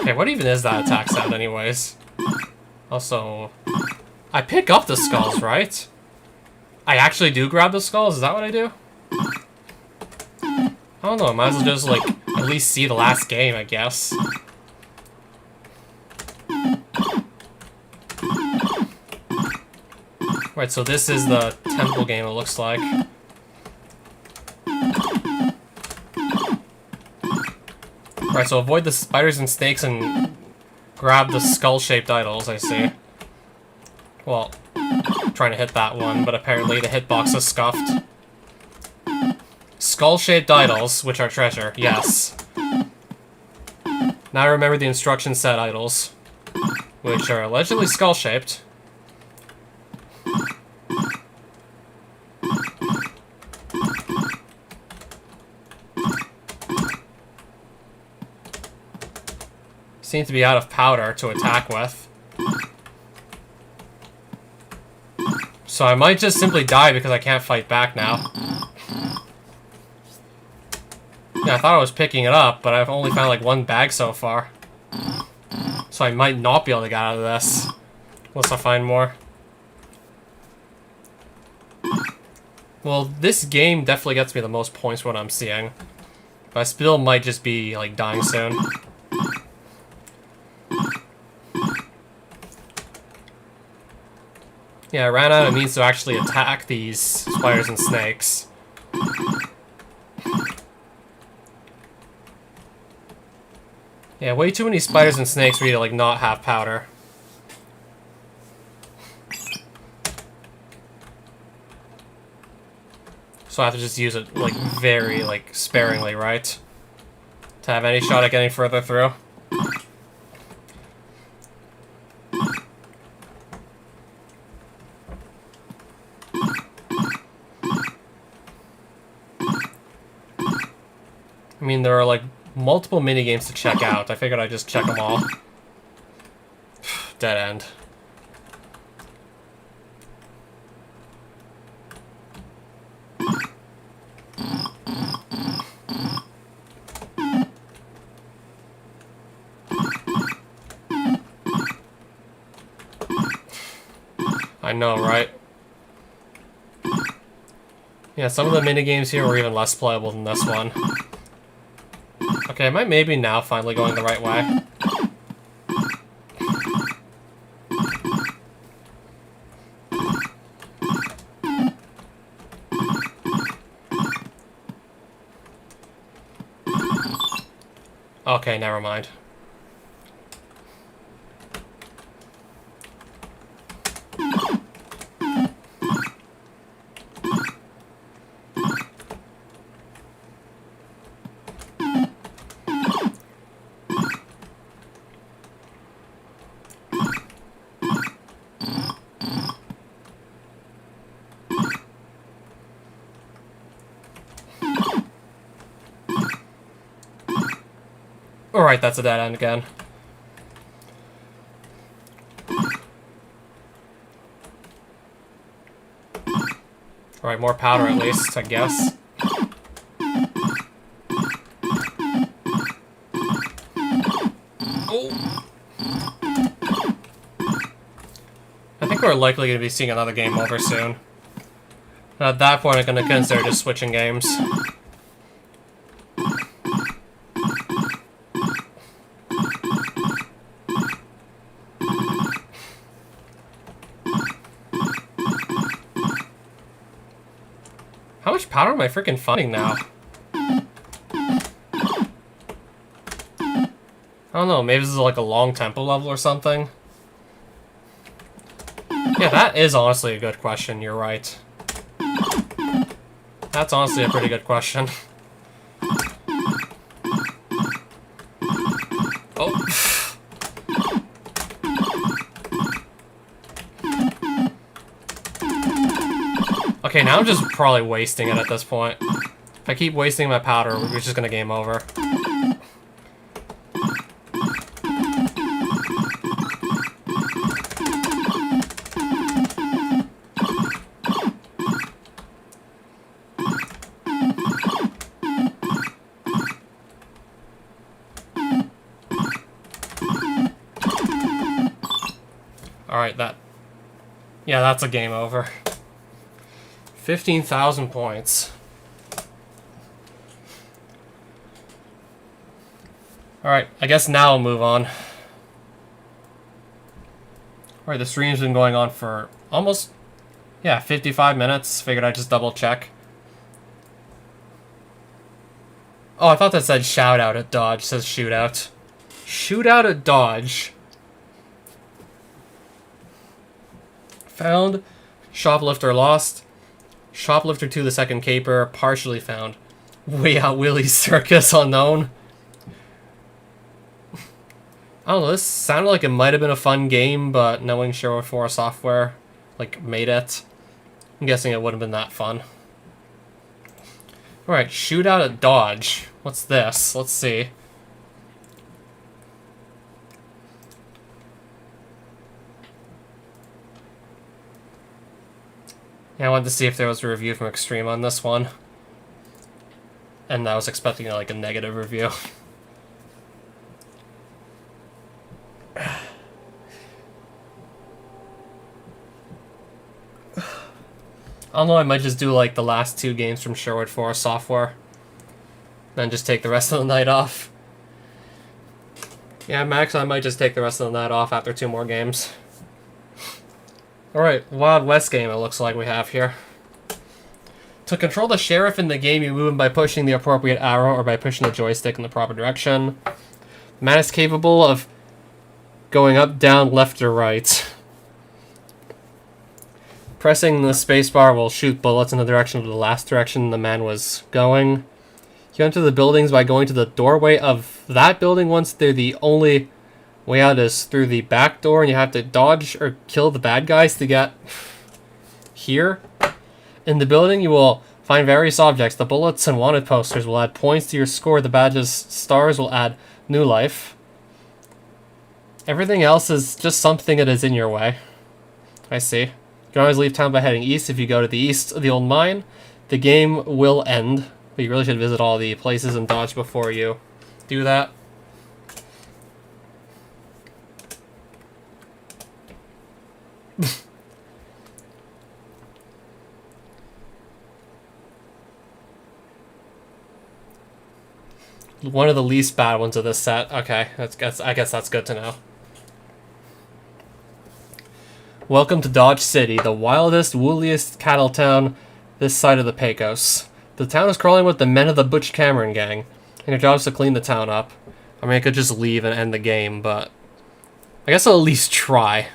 Okay, what even is that attack sound anyways? Also... I pick up the skulls, right? I actually do grab the skulls? Is that what I do? I don't know, I might as well just, like, at least see the last game, I guess. Right, so this is the temple game, it looks like. Right, so avoid the spiders and snakes and grab the skull-shaped idols, I see. Well, trying to hit that one, but apparently the hitbox is scuffed. Skull-shaped idols, which are treasure. Yes. Now I remember the instruction set idols, which are allegedly skull-shaped. Seem to be out of powder to attack with. So I might just simply die because I can't fight back now. Yeah, I thought I was picking it up, but I've only found like one bag so far. So I might not be able to get out of this. Unless I find more. Well, this game definitely gets me the most points for what I'm seeing. But I still might just be, like, dying soon. Yeah, I ran out of means to actually attack these spiders and snakes. Yeah, way too many spiders and snakes for you to, like, not have powder. So I have to just use it, like, very, like, sparingly, right? To have any shot at getting further through. I mean, there are, like, multiple minigames to check out. I figured I'd just check them all. Dead end. I know, right? Yeah, some of the minigames here were even less playable than this one. Okay, am I maybe now finally going the right way? Okay, never mind. Alright, that's a dead end again. Alright, more powder at least, I guess. Oh! I think we're likely going to be seeing another game over soon. And at that point, I'm going to consider just switching games. How much powder am I freaking finding now? I don't know, maybe this is like a long tempo level or something? Yeah, that is honestly a good question, you're right. That's honestly a pretty good question. Oh. Okay, now I'm just probably wasting it at this point. If I keep wasting my powder, we're just gonna game over. Alright, yeah, that's a game over. 15,000 points. Alright, I guess now I'll move on. Alright, the stream's been going on for almost, 55 minutes. Figured I'd just double check. Oh, I thought that said shout out at Dodge. It says shootout. Shootout at Dodge. Found. Shoplifter lost. Shoplifter 2, the second caper, partially found. Way Out Willie's Circus unknown. I don't know, this sounded like it might have been a fun game, but knowing Sherwood 4 Software, like, made it, I'm guessing it wouldn't have been that fun. Alright, Shootout at Dodge. What's this? Let's see. Yeah, I wanted to see if there was a review from Extreme on this one. And I was expecting, like, a negative review. I don't know, I might just do, like, the last 2 games from Sherwood 4 Software. Then just take the rest of the night off. Yeah, Max, I might just take the rest of the night off after 2 more games. Alright, Wild West game it looks like we have here. To control the sheriff in the game, you move him by pushing the appropriate arrow or by pushing the joystick in the proper direction. The man is capable of going up, down, left, or right. Pressing the spacebar will shoot bullets in the direction of the last direction the man was going. You enter the buildings by going to the doorway of that building once they're the only way out is through the back door, and you have to dodge or kill the bad guys to get here. In the building, you will find various objects. The bullets and wanted posters will add points to your score. The badges, stars will add new life. Everything else is just something that is in your way. I see. You can always leave town by heading east. If you go to the east of the old mine, the game will end. But you really should visit all the places and dodge before you do that. One of the least bad ones of this set. Okay, I guess that's good to know. Welcome to Dodge City, the wildest, wooliest cattle town this side of the Pecos. The town is crawling with the men of the Butch Cameron gang, and your job is to clean the town up. I mean, I could just leave and end the game, but I guess I'll at least try.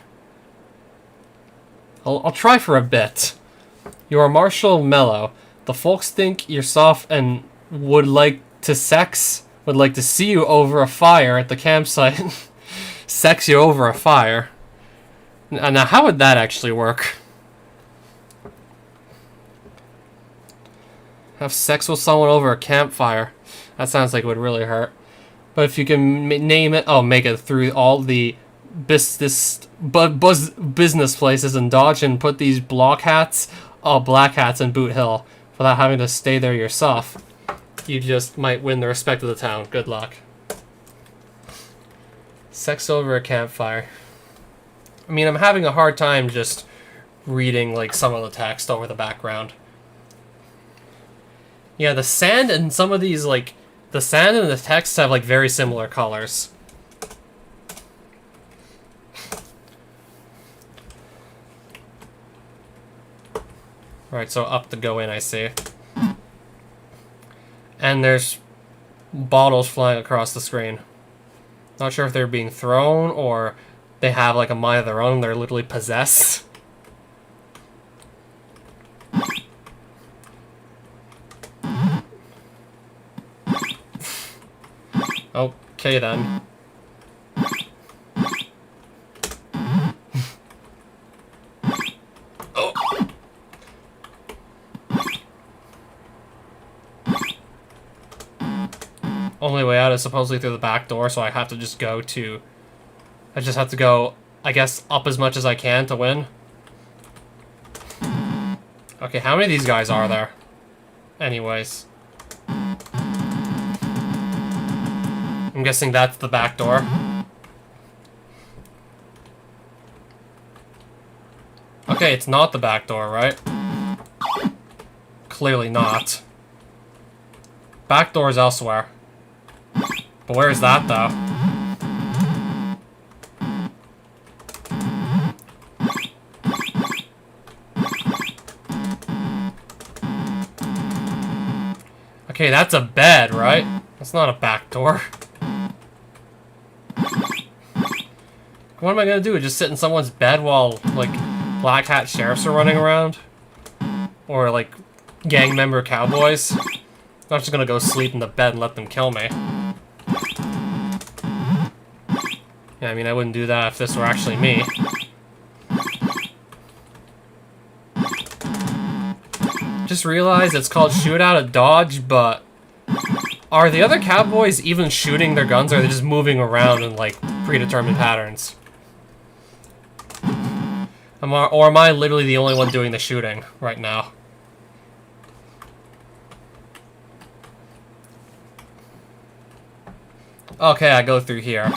I'll try for a bit. You are Marshall Mello. The folks think you're soft and would like to see you over a fire at the campsite. Sex you over a fire. Now, how would that actually work? Have sex with someone over a campfire. That sounds like it would really hurt. But if you can name it... Oh, make it through all the business places and dodge and put these black hats in Boot Hill without having to stay there yourself. You just might win the respect of the town. Good luck. Sex over a campfire. I mean, I'm having a hard time just reading, like, some of the text over the background. Yeah, the sand and some of these, like, the sand and the text have, like, very similar colors. Right, so up to go in, I see. And there's bottles flying across the screen. Not sure if they're being thrown or they have like a mind of their own. They're literally possessed. Okay then. Only way out is supposedly through the back door, so I have to just go to... I just have to go, I guess, up as much as I can to win. Okay, how many of these guys are there? Anyways. I'm guessing that's the back door. Okay, it's not the back door, right? Clearly not. Back door's elsewhere. But where is that, though? Okay, that's a bed, right? That's not a back door. What am I gonna do? Just sit in someone's bed while, like, black hat sheriffs are running around. Or, like, gang member cowboys. I'm not just gonna go sleep in the bed and let them kill me. Yeah, I mean, I wouldn't do that if this were actually me. Just realized it's called shoot out of dodge, but are the other cowboys even shooting their guns, or are they just moving around in, like, predetermined patterns? Or am I literally the only one doing the shooting right now? Okay, I go through here.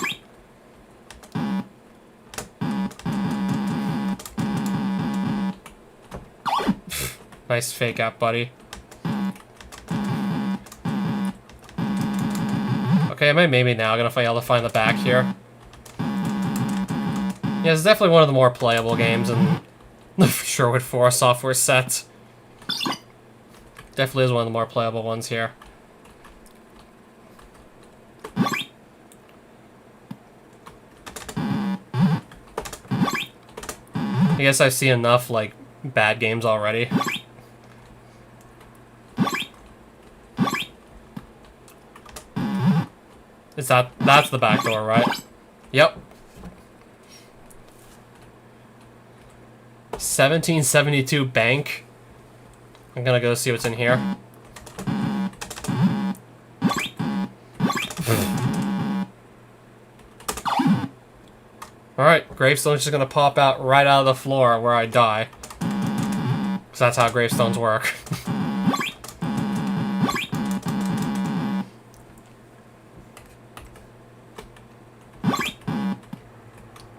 Nice fake out, buddy. Okay, maybe now gonna be able to find the back here. Yeah, it's definitely one of the more playable games in the Sherwood Forest software set. Definitely is one of the more playable ones here. I guess I've seen enough, like, bad games already. That's the back door, right? Yep. 1772 bank. I'm gonna go see what's in here. Alright, gravestone's just gonna pop out right out of the floor where I die. Because that's how gravestones work.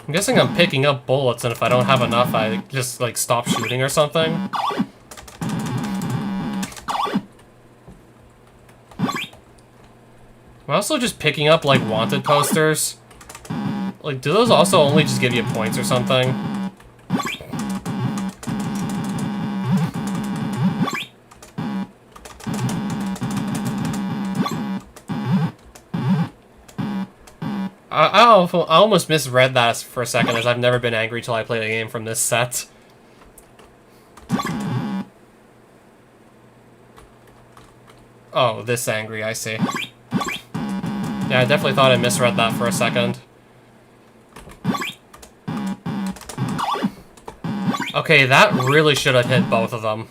I'm guessing I'm picking up bullets, and if I don't have enough, I just, like, stop shooting or something. I'm also just picking up, like, wanted posters. Like, do those also only just give you points or something? I almost misread that for a second, as I've never been angry till I played a game from this set. Oh, this angry, I see. Yeah, I definitely thought I misread that for a second. Okay, that really should have hit both of them.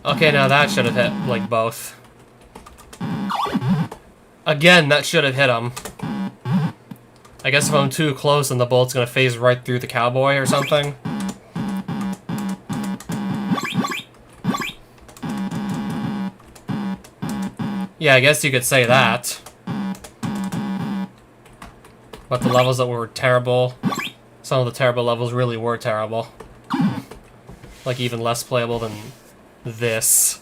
Okay, now that should have hit, like, both. Again, that should have hit them. I guess if I'm too close, then the bullet's gonna phase right through the cowboy or something. Yeah, I guess you could say that. But the levels that were terrible, some of the terrible levels really were terrible. Like, even less playable than this.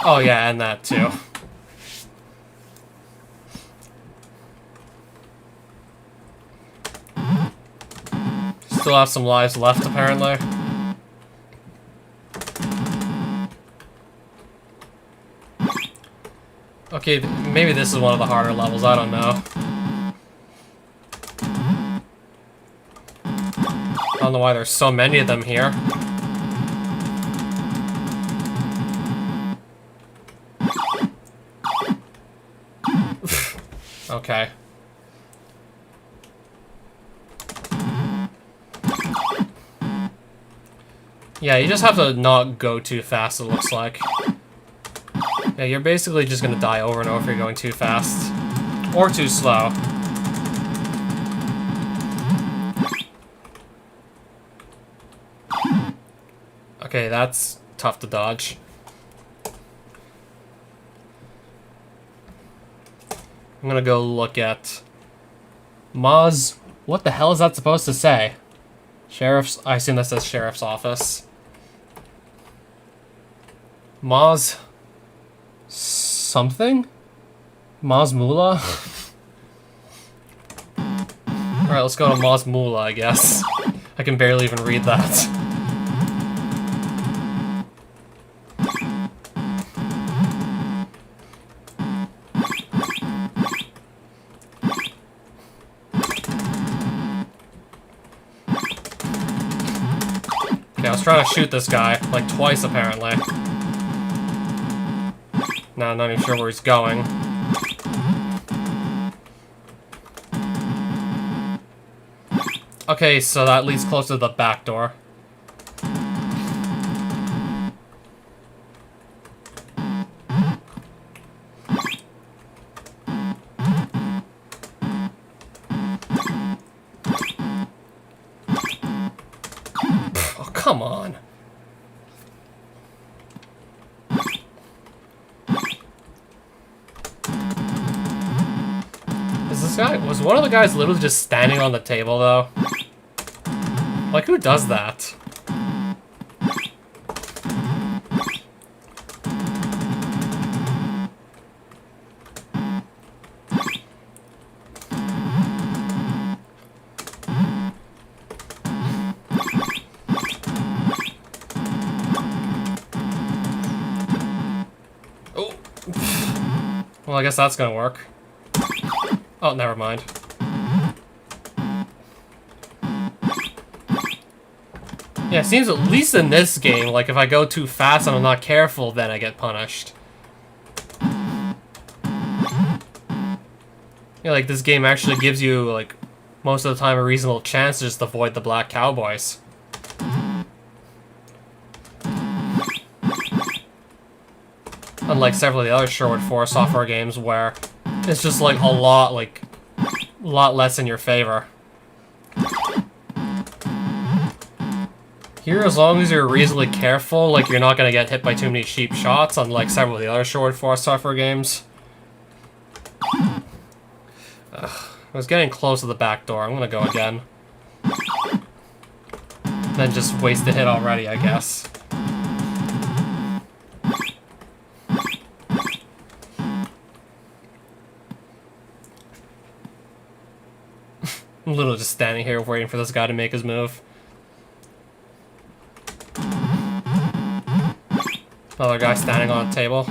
Oh yeah, and that too. Still have some lives left, apparently. Okay, maybe this is one of the harder levels, I don't know. I don't know why there's so many of them here. Okay. Yeah, you just have to not go too fast, it looks like. Yeah, you're basically just gonna die over and over if you're going too fast. Or too slow. Okay, that's tough to dodge. I'm gonna go look at Moz. What the hell is that supposed to say? Sheriff's. I assume that says Sheriff's Office. Moz. Something? Moz Mula? Alright, let's go to Moz Mula, I guess. I can barely even read that. was trying to shoot this guy, like twice apparently. Now I'm not even sure where he's going. Okay, so that leads close to the back door. Oh, come on. Was one of the guys literally just standing on the table, though? Like, who does that? Oh. Well, I guess that's gonna work. Oh, never mind. Yeah, it seems at least in this game, like, if I go too fast and I'm not careful, then I get punished. Yeah, like, this game actually gives you, like, most of the time a reasonable chance to just avoid the black cowboys. Unlike several of the other Sherwood Forest software games where it's just, like, a lot less in your favor. Here, as long as you're reasonably careful, like, you're not gonna get hit by too many cheap shots, unlike several of the other Sherwood Forest software games. I was getting close to the back door. I'm gonna go again. Then just waste a hit already, I guess. I'm literally just standing here waiting for this guy to make his move. Another guy standing on a table.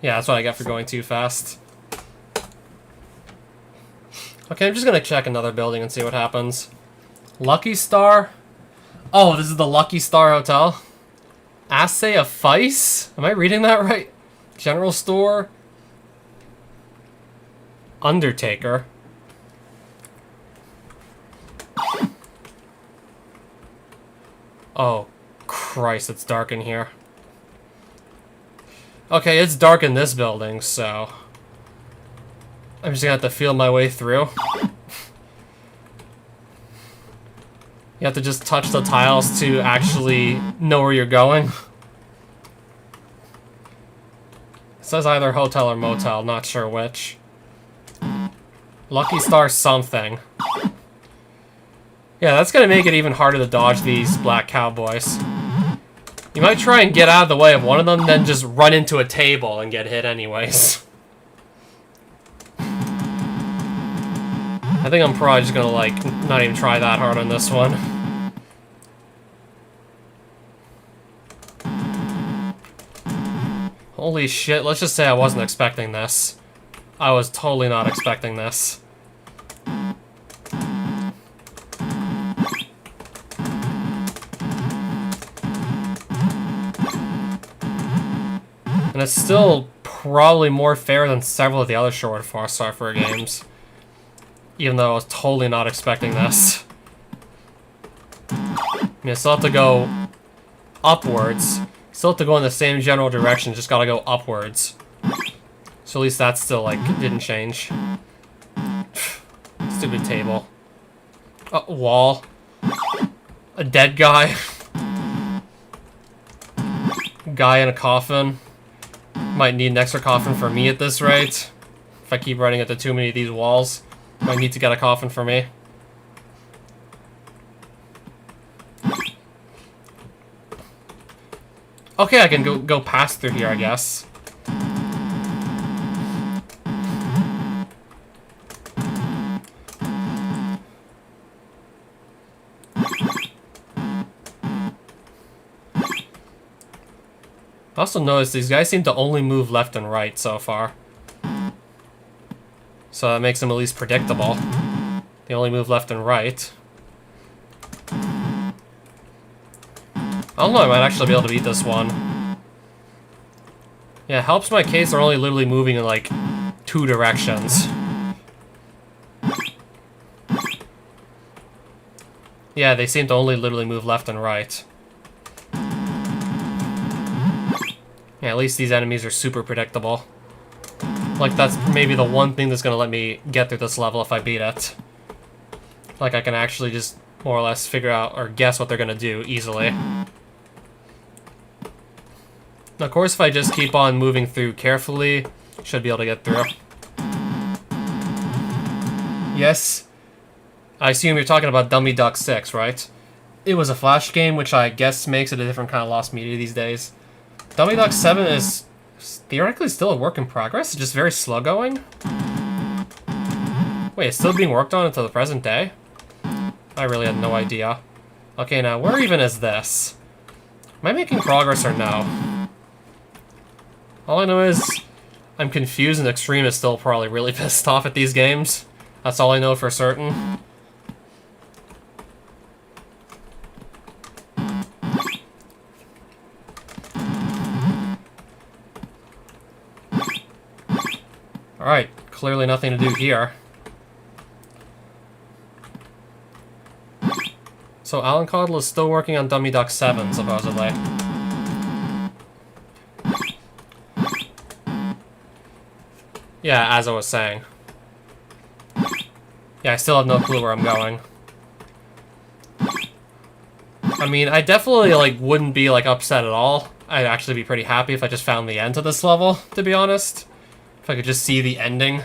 Yeah, that's what I get for going too fast. Okay, I'm just gonna check another building and see what happens. Lucky Star? Oh, this is the Lucky Star Hotel? Assay of Vice? Am I reading that right? General Store? Undertaker? Oh, Christ, it's dark in here. Okay, it's dark in this building, so I'm just gonna have to feel my way through. You have to just touch the tiles to actually know where you're going. It says either hotel or motel, not sure which. Lucky Star something. Yeah, that's gonna make it even harder to dodge these black cowboys. You might try and get out of the way of one of them, then just run into a table and get hit anyways. I think I'm probably just gonna, like, not even try that hard on this one. Holy shit, let's just say I wasn't expecting this. I was totally not expecting this. And it's still probably more fair than several of the other Sherwood Forest software games. Even though I was totally not expecting this. I mean, I still have to go upwards. Still have to go in the same general direction, just gotta go upwards. So at least that still, like, didn't change. Stupid table. A wall. A dead guy. Guy in a coffin. Might need an extra coffin for me at this rate. If I keep running into too many of these walls, might need to get a coffin for me. Okay, I can go past through here, I guess. I also noticed these guys seem to only move left and right so far. So that makes them at least predictable. They only move left and right. I don't know, I might actually be able to beat this one. Yeah, it helps my case they're only literally moving in, like, 2 directions. Yeah, they seem to only literally move left and right. Yeah, at least these enemies are super predictable. Like, that's maybe the one thing that's gonna let me get through this level if I beat it. Like, I can actually just more or less figure out or guess what they're gonna do easily. Of course, if I just keep on moving through carefully, should be able to get through. Yes. I assume you're talking about Dummy Duck 6, right? It was a Flash game, which I guess makes it a different kind of lost media these days. Dummy Duck 7 is theoretically still a work in progress, it's just very slow going. Wait, it's still being worked on until the present day? I really had no idea. Okay, now where even is this? Am I making progress or no? All I know is I'm confused and Extreme is still probably really pissed off at these games. That's all I know for certain. Alright, clearly nothing to do here. So Alan Caudle is still working on Dummy Duck 7, supposedly. Yeah, as I was saying. Yeah, I still have no clue where I'm going. I mean, I definitely, like, wouldn't be, like, upset at all. I'd actually be pretty happy if I just found the end to this level, to be honest. If I could just see the ending.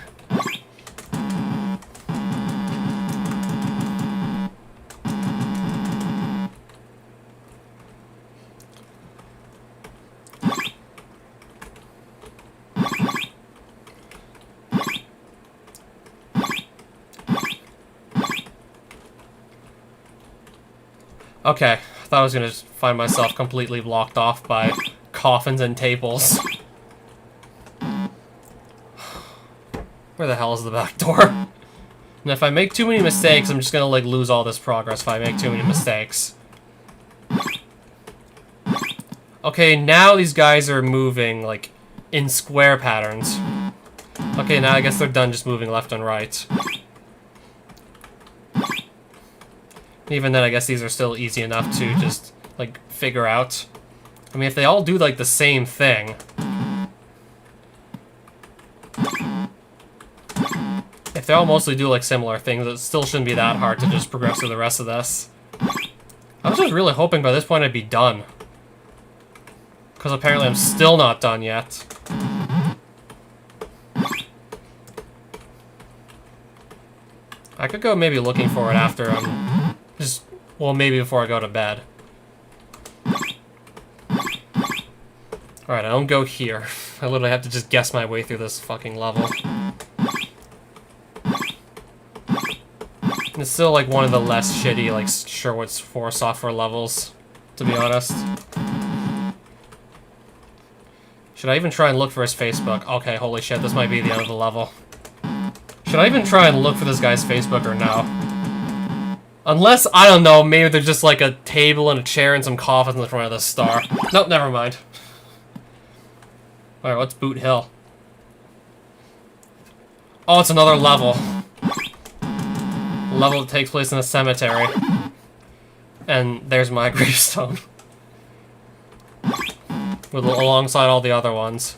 Okay, I thought I was gonna just find myself completely blocked off by coffins and tables. Where the hell is the back door? And if I make too many mistakes, I'm just gonna, like, lose all this progress if I make too many mistakes. Okay, now these guys are moving, like, in square patterns. Okay, now I guess they're done just moving left and right. Even then, I guess these are still easy enough to just, like, figure out. I mean, if they all do, like, the same thing... If they all mostly do, like, similar things, it still shouldn't be that hard to just progress through the rest of this. I was just really hoping by this point I'd be done. Because apparently I'm still not done yet. I could go maybe looking for it after I'm... well, maybe before I go to bed. Alright, I don't go here. I literally have to just guess my way through this fucking level. And it's still, like, one of the less shitty, like, Sherwood's 4 software levels, to be honest. Should I even try and look for his Facebook? Okay, holy shit, this might be the end of the level. Should I even try and look for this guy's Facebook or no? Unless, I don't know, maybe there's just, like, a table and a chair and some coffins in front of this star. Nope, never mind. Alright, what's Boot Hill? Oh, it's another level. Level that takes place in a cemetery. And there's my gravestone. Alongside all the other ones.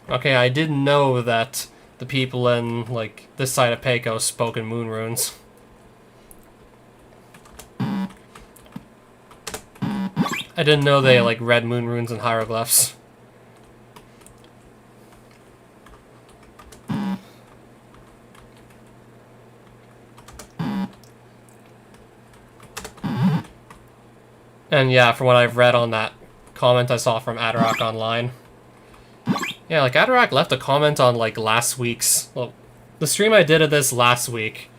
Okay, I didn't know that the people in, like, this side of Pecos spoke in moon runes. I didn't know they, like, read moon runes and hieroglyphs. And yeah, from what I've read on that comment I saw from Adarak Online. Yeah, like, Adarak left a comment on, like, last week's... Well, the stream I did of this last week.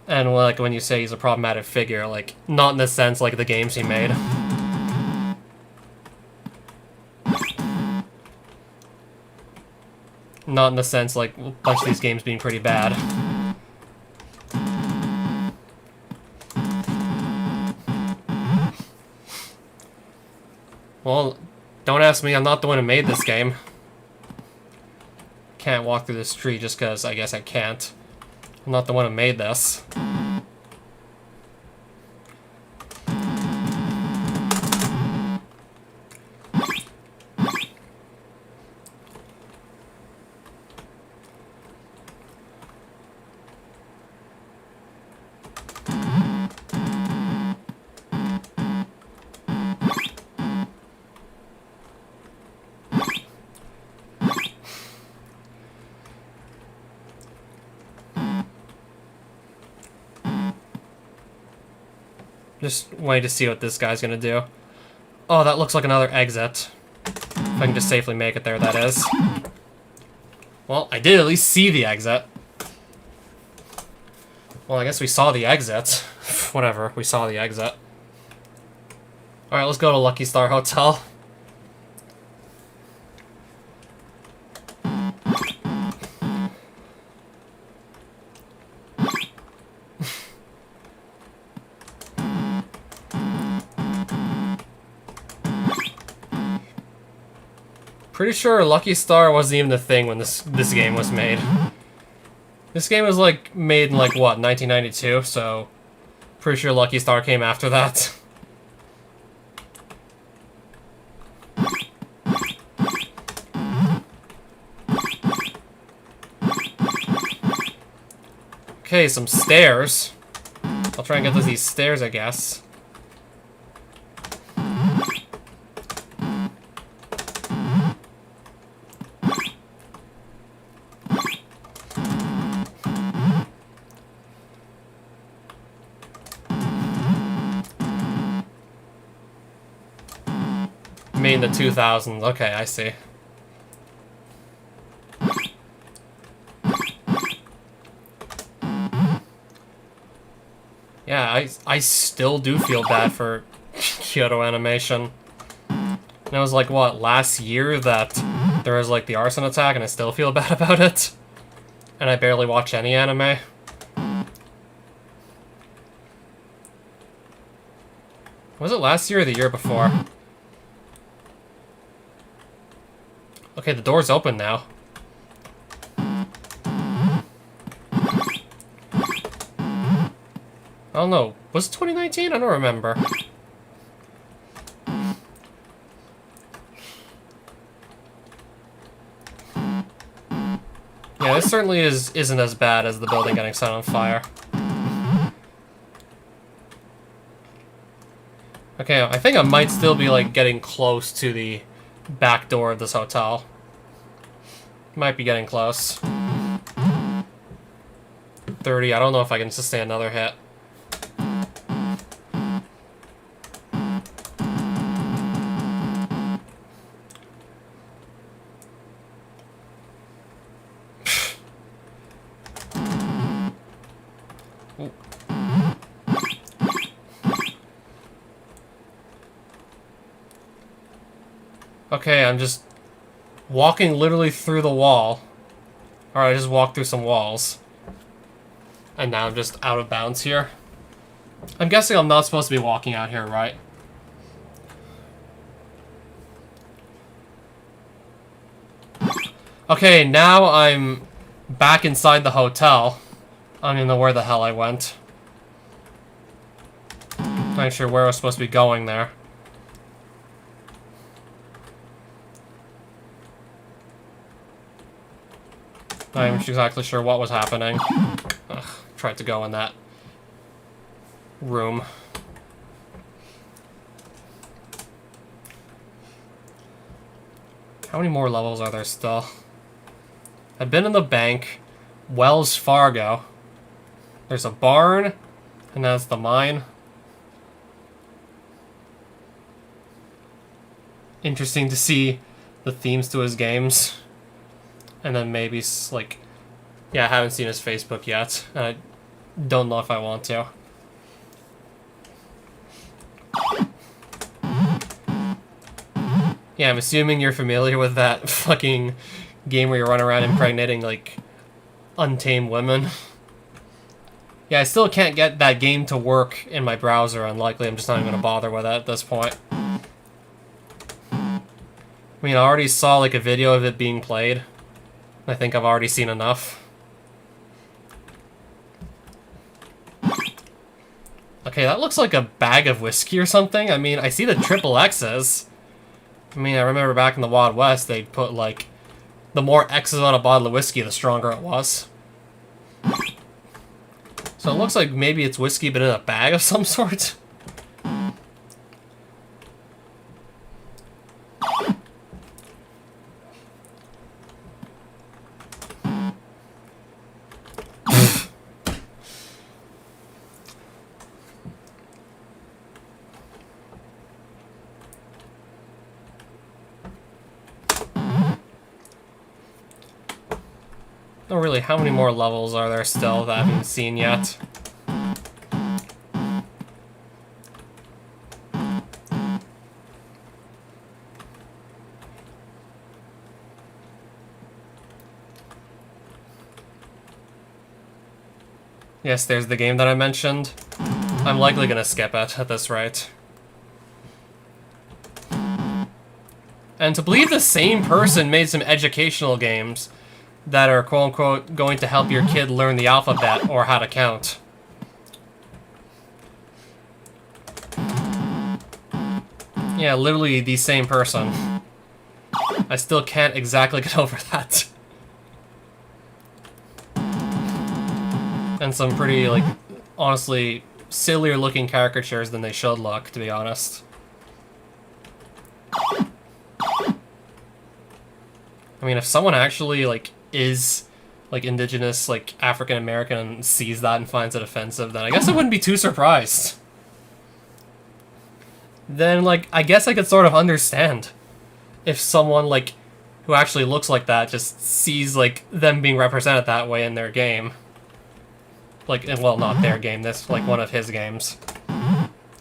And, like, when you say he's a problematic figure, like, not in the sense, like, the games he made. Not in the sense, like, a bunch of these games being pretty bad. Well, don't ask me, I'm not the one who made this game. Can't walk through this tree just because I guess I can't. I'm not the one who made this. Just wait to see what this guy's gonna do. Oh, that looks like another exit. If I can just safely make it there, that is. Well, I did at least see the exit. Well, I guess we saw the exit. Whatever, we saw the exit. Alright, let's go to Lucky Star Hotel. Pretty sure Lucky Star wasn't even the thing when this game was made. This game was like made in like what, 1992, so pretty sure Lucky Star came after that. Okay, some stairs. I'll try and get to these stairs, I guess. Made in the 2000s. Okay, I see. Yeah, I still do feel bad for Kyoto Animation. And it was like, what, last year that there was like the arson attack and I still feel bad about it? And I barely watch any anime. Was it last year or the year before? Okay, the door's open now. I don't know. Was it 2019? I don't remember. Yeah, this certainly isn't as bad as the building getting set on fire. Okay, I think I might still be like getting close to the back door of this hotel. Might be getting close. 30, I don't know if I can sustain another hit. Okay, I'm just walking literally through the wall. Alright, I just walked through some walls. And now I'm just out of bounds here. I'm guessing I'm not supposed to be walking out here, right? Okay, now I'm back inside the hotel. I don't even know where the hell I went. Not sure where I was supposed to be going there. Not even exactly sure what was happening. Ugh, tried to go in that room. How many more levels are there still? I've been in the bank, Wells Fargo. There's a barn, and that's the mine. Interesting to see the themes to his games. And then maybe, like, yeah, I haven't seen his Facebook yet, and I don't know if I want to. Yeah, I'm assuming you're familiar with that fucking game where you run around impregnating, like, untamed women. Yeah, I still can't get that game to work in my browser, unlikely. I'm just not even gonna bother with it at this point. I mean, I already saw like a video of it being played. I think I've already seen enough. Okay, that looks like a bag of whiskey or something. I mean, I see the triple X's. I mean, I remember back in the Wild West, they'd put like, the more X's on a bottle of whiskey, the stronger it was. So it looks like maybe it's whiskey, but in a bag of some sort. Oh, really, how many more levels are there still that I haven't seen yet? Yes, there's the game that I mentioned. I'm likely gonna skip it at this rate. And to believe the same person made some educational games that are quote-unquote going to help your kid learn the alphabet or how to count. Yeah, literally the same person. I still can't exactly get over that. And some pretty, like, honestly, sillier looking caricatures than they should look, to be honest. I mean, if someone actually, like, is, like, indigenous, like, African American and sees that and finds it offensive, then I guess I wouldn't be too surprised. Then, like, I guess I could sort of understand if someone, like, who actually looks like that just sees, like, them being represented that way in their game. Like, well, not their game, this, like, one of his games.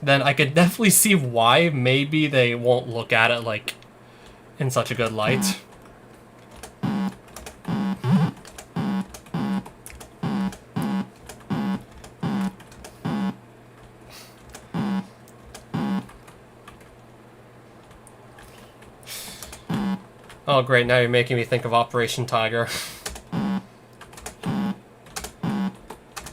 Then I could definitely see why maybe they won't look at it, like, in such a good light. Oh great, now you're making me think of Operation Tiger.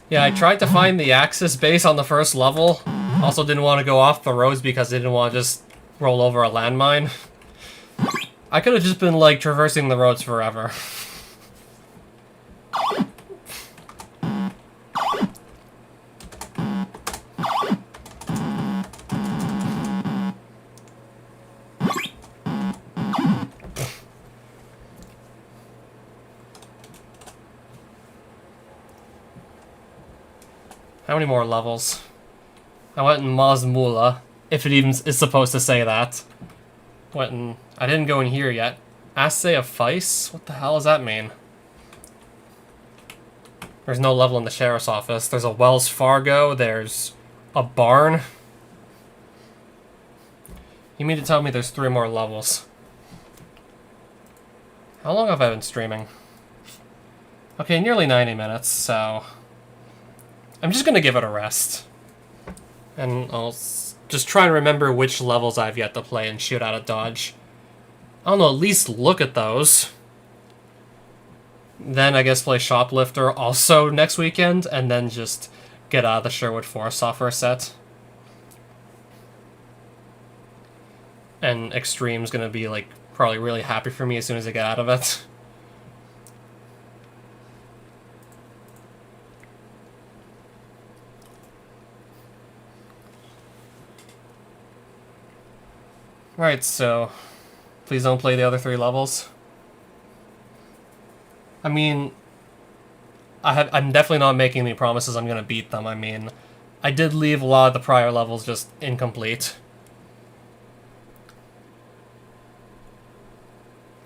Yeah, I tried to find the Axis base on the first level. Also didn't want to go off the roads because I didn't want to just roll over a landmine. I could have just been, like, traversing the roads forever. How many more levels? I went in Mazmula, if it even is supposed to say that. Went in... I didn't go in here yet. Assay of Vice? What the hell does that mean? There's no level in the sheriff's office. There's a Wells Fargo. There's a barn. You mean to tell me there's 3 more levels? How long have I been streaming? Okay, nearly 90 minutes, so... I'm just gonna give it a rest. And I'll just try and remember which levels I've yet to play and shoot out of dodge. I don't know, at least look at those. Then I guess play Shoplifter also next weekend, and then just get out of the Sherwood Forest software set. And Extreme's gonna be, like, probably really happy for me as soon as I get out of it. Right, so please don't play the other 3 levels. I mean, I'm definitely not making any promises I'm gonna beat them. I mean, I did leave a lot of the prior levels just incomplete.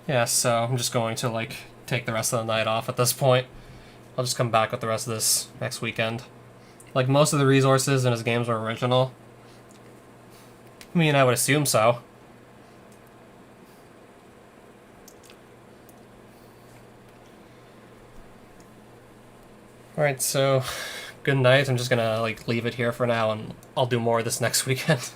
Yeah, so I'm just going to, like, take the rest of the night off at this point. I'll just come back with the rest of this next weekend. Like, most of the resources in his games are original. I mean, I would assume so. Alright, so good night. I'm just gonna, like, leave it here for now, and I'll do more of this next weekend.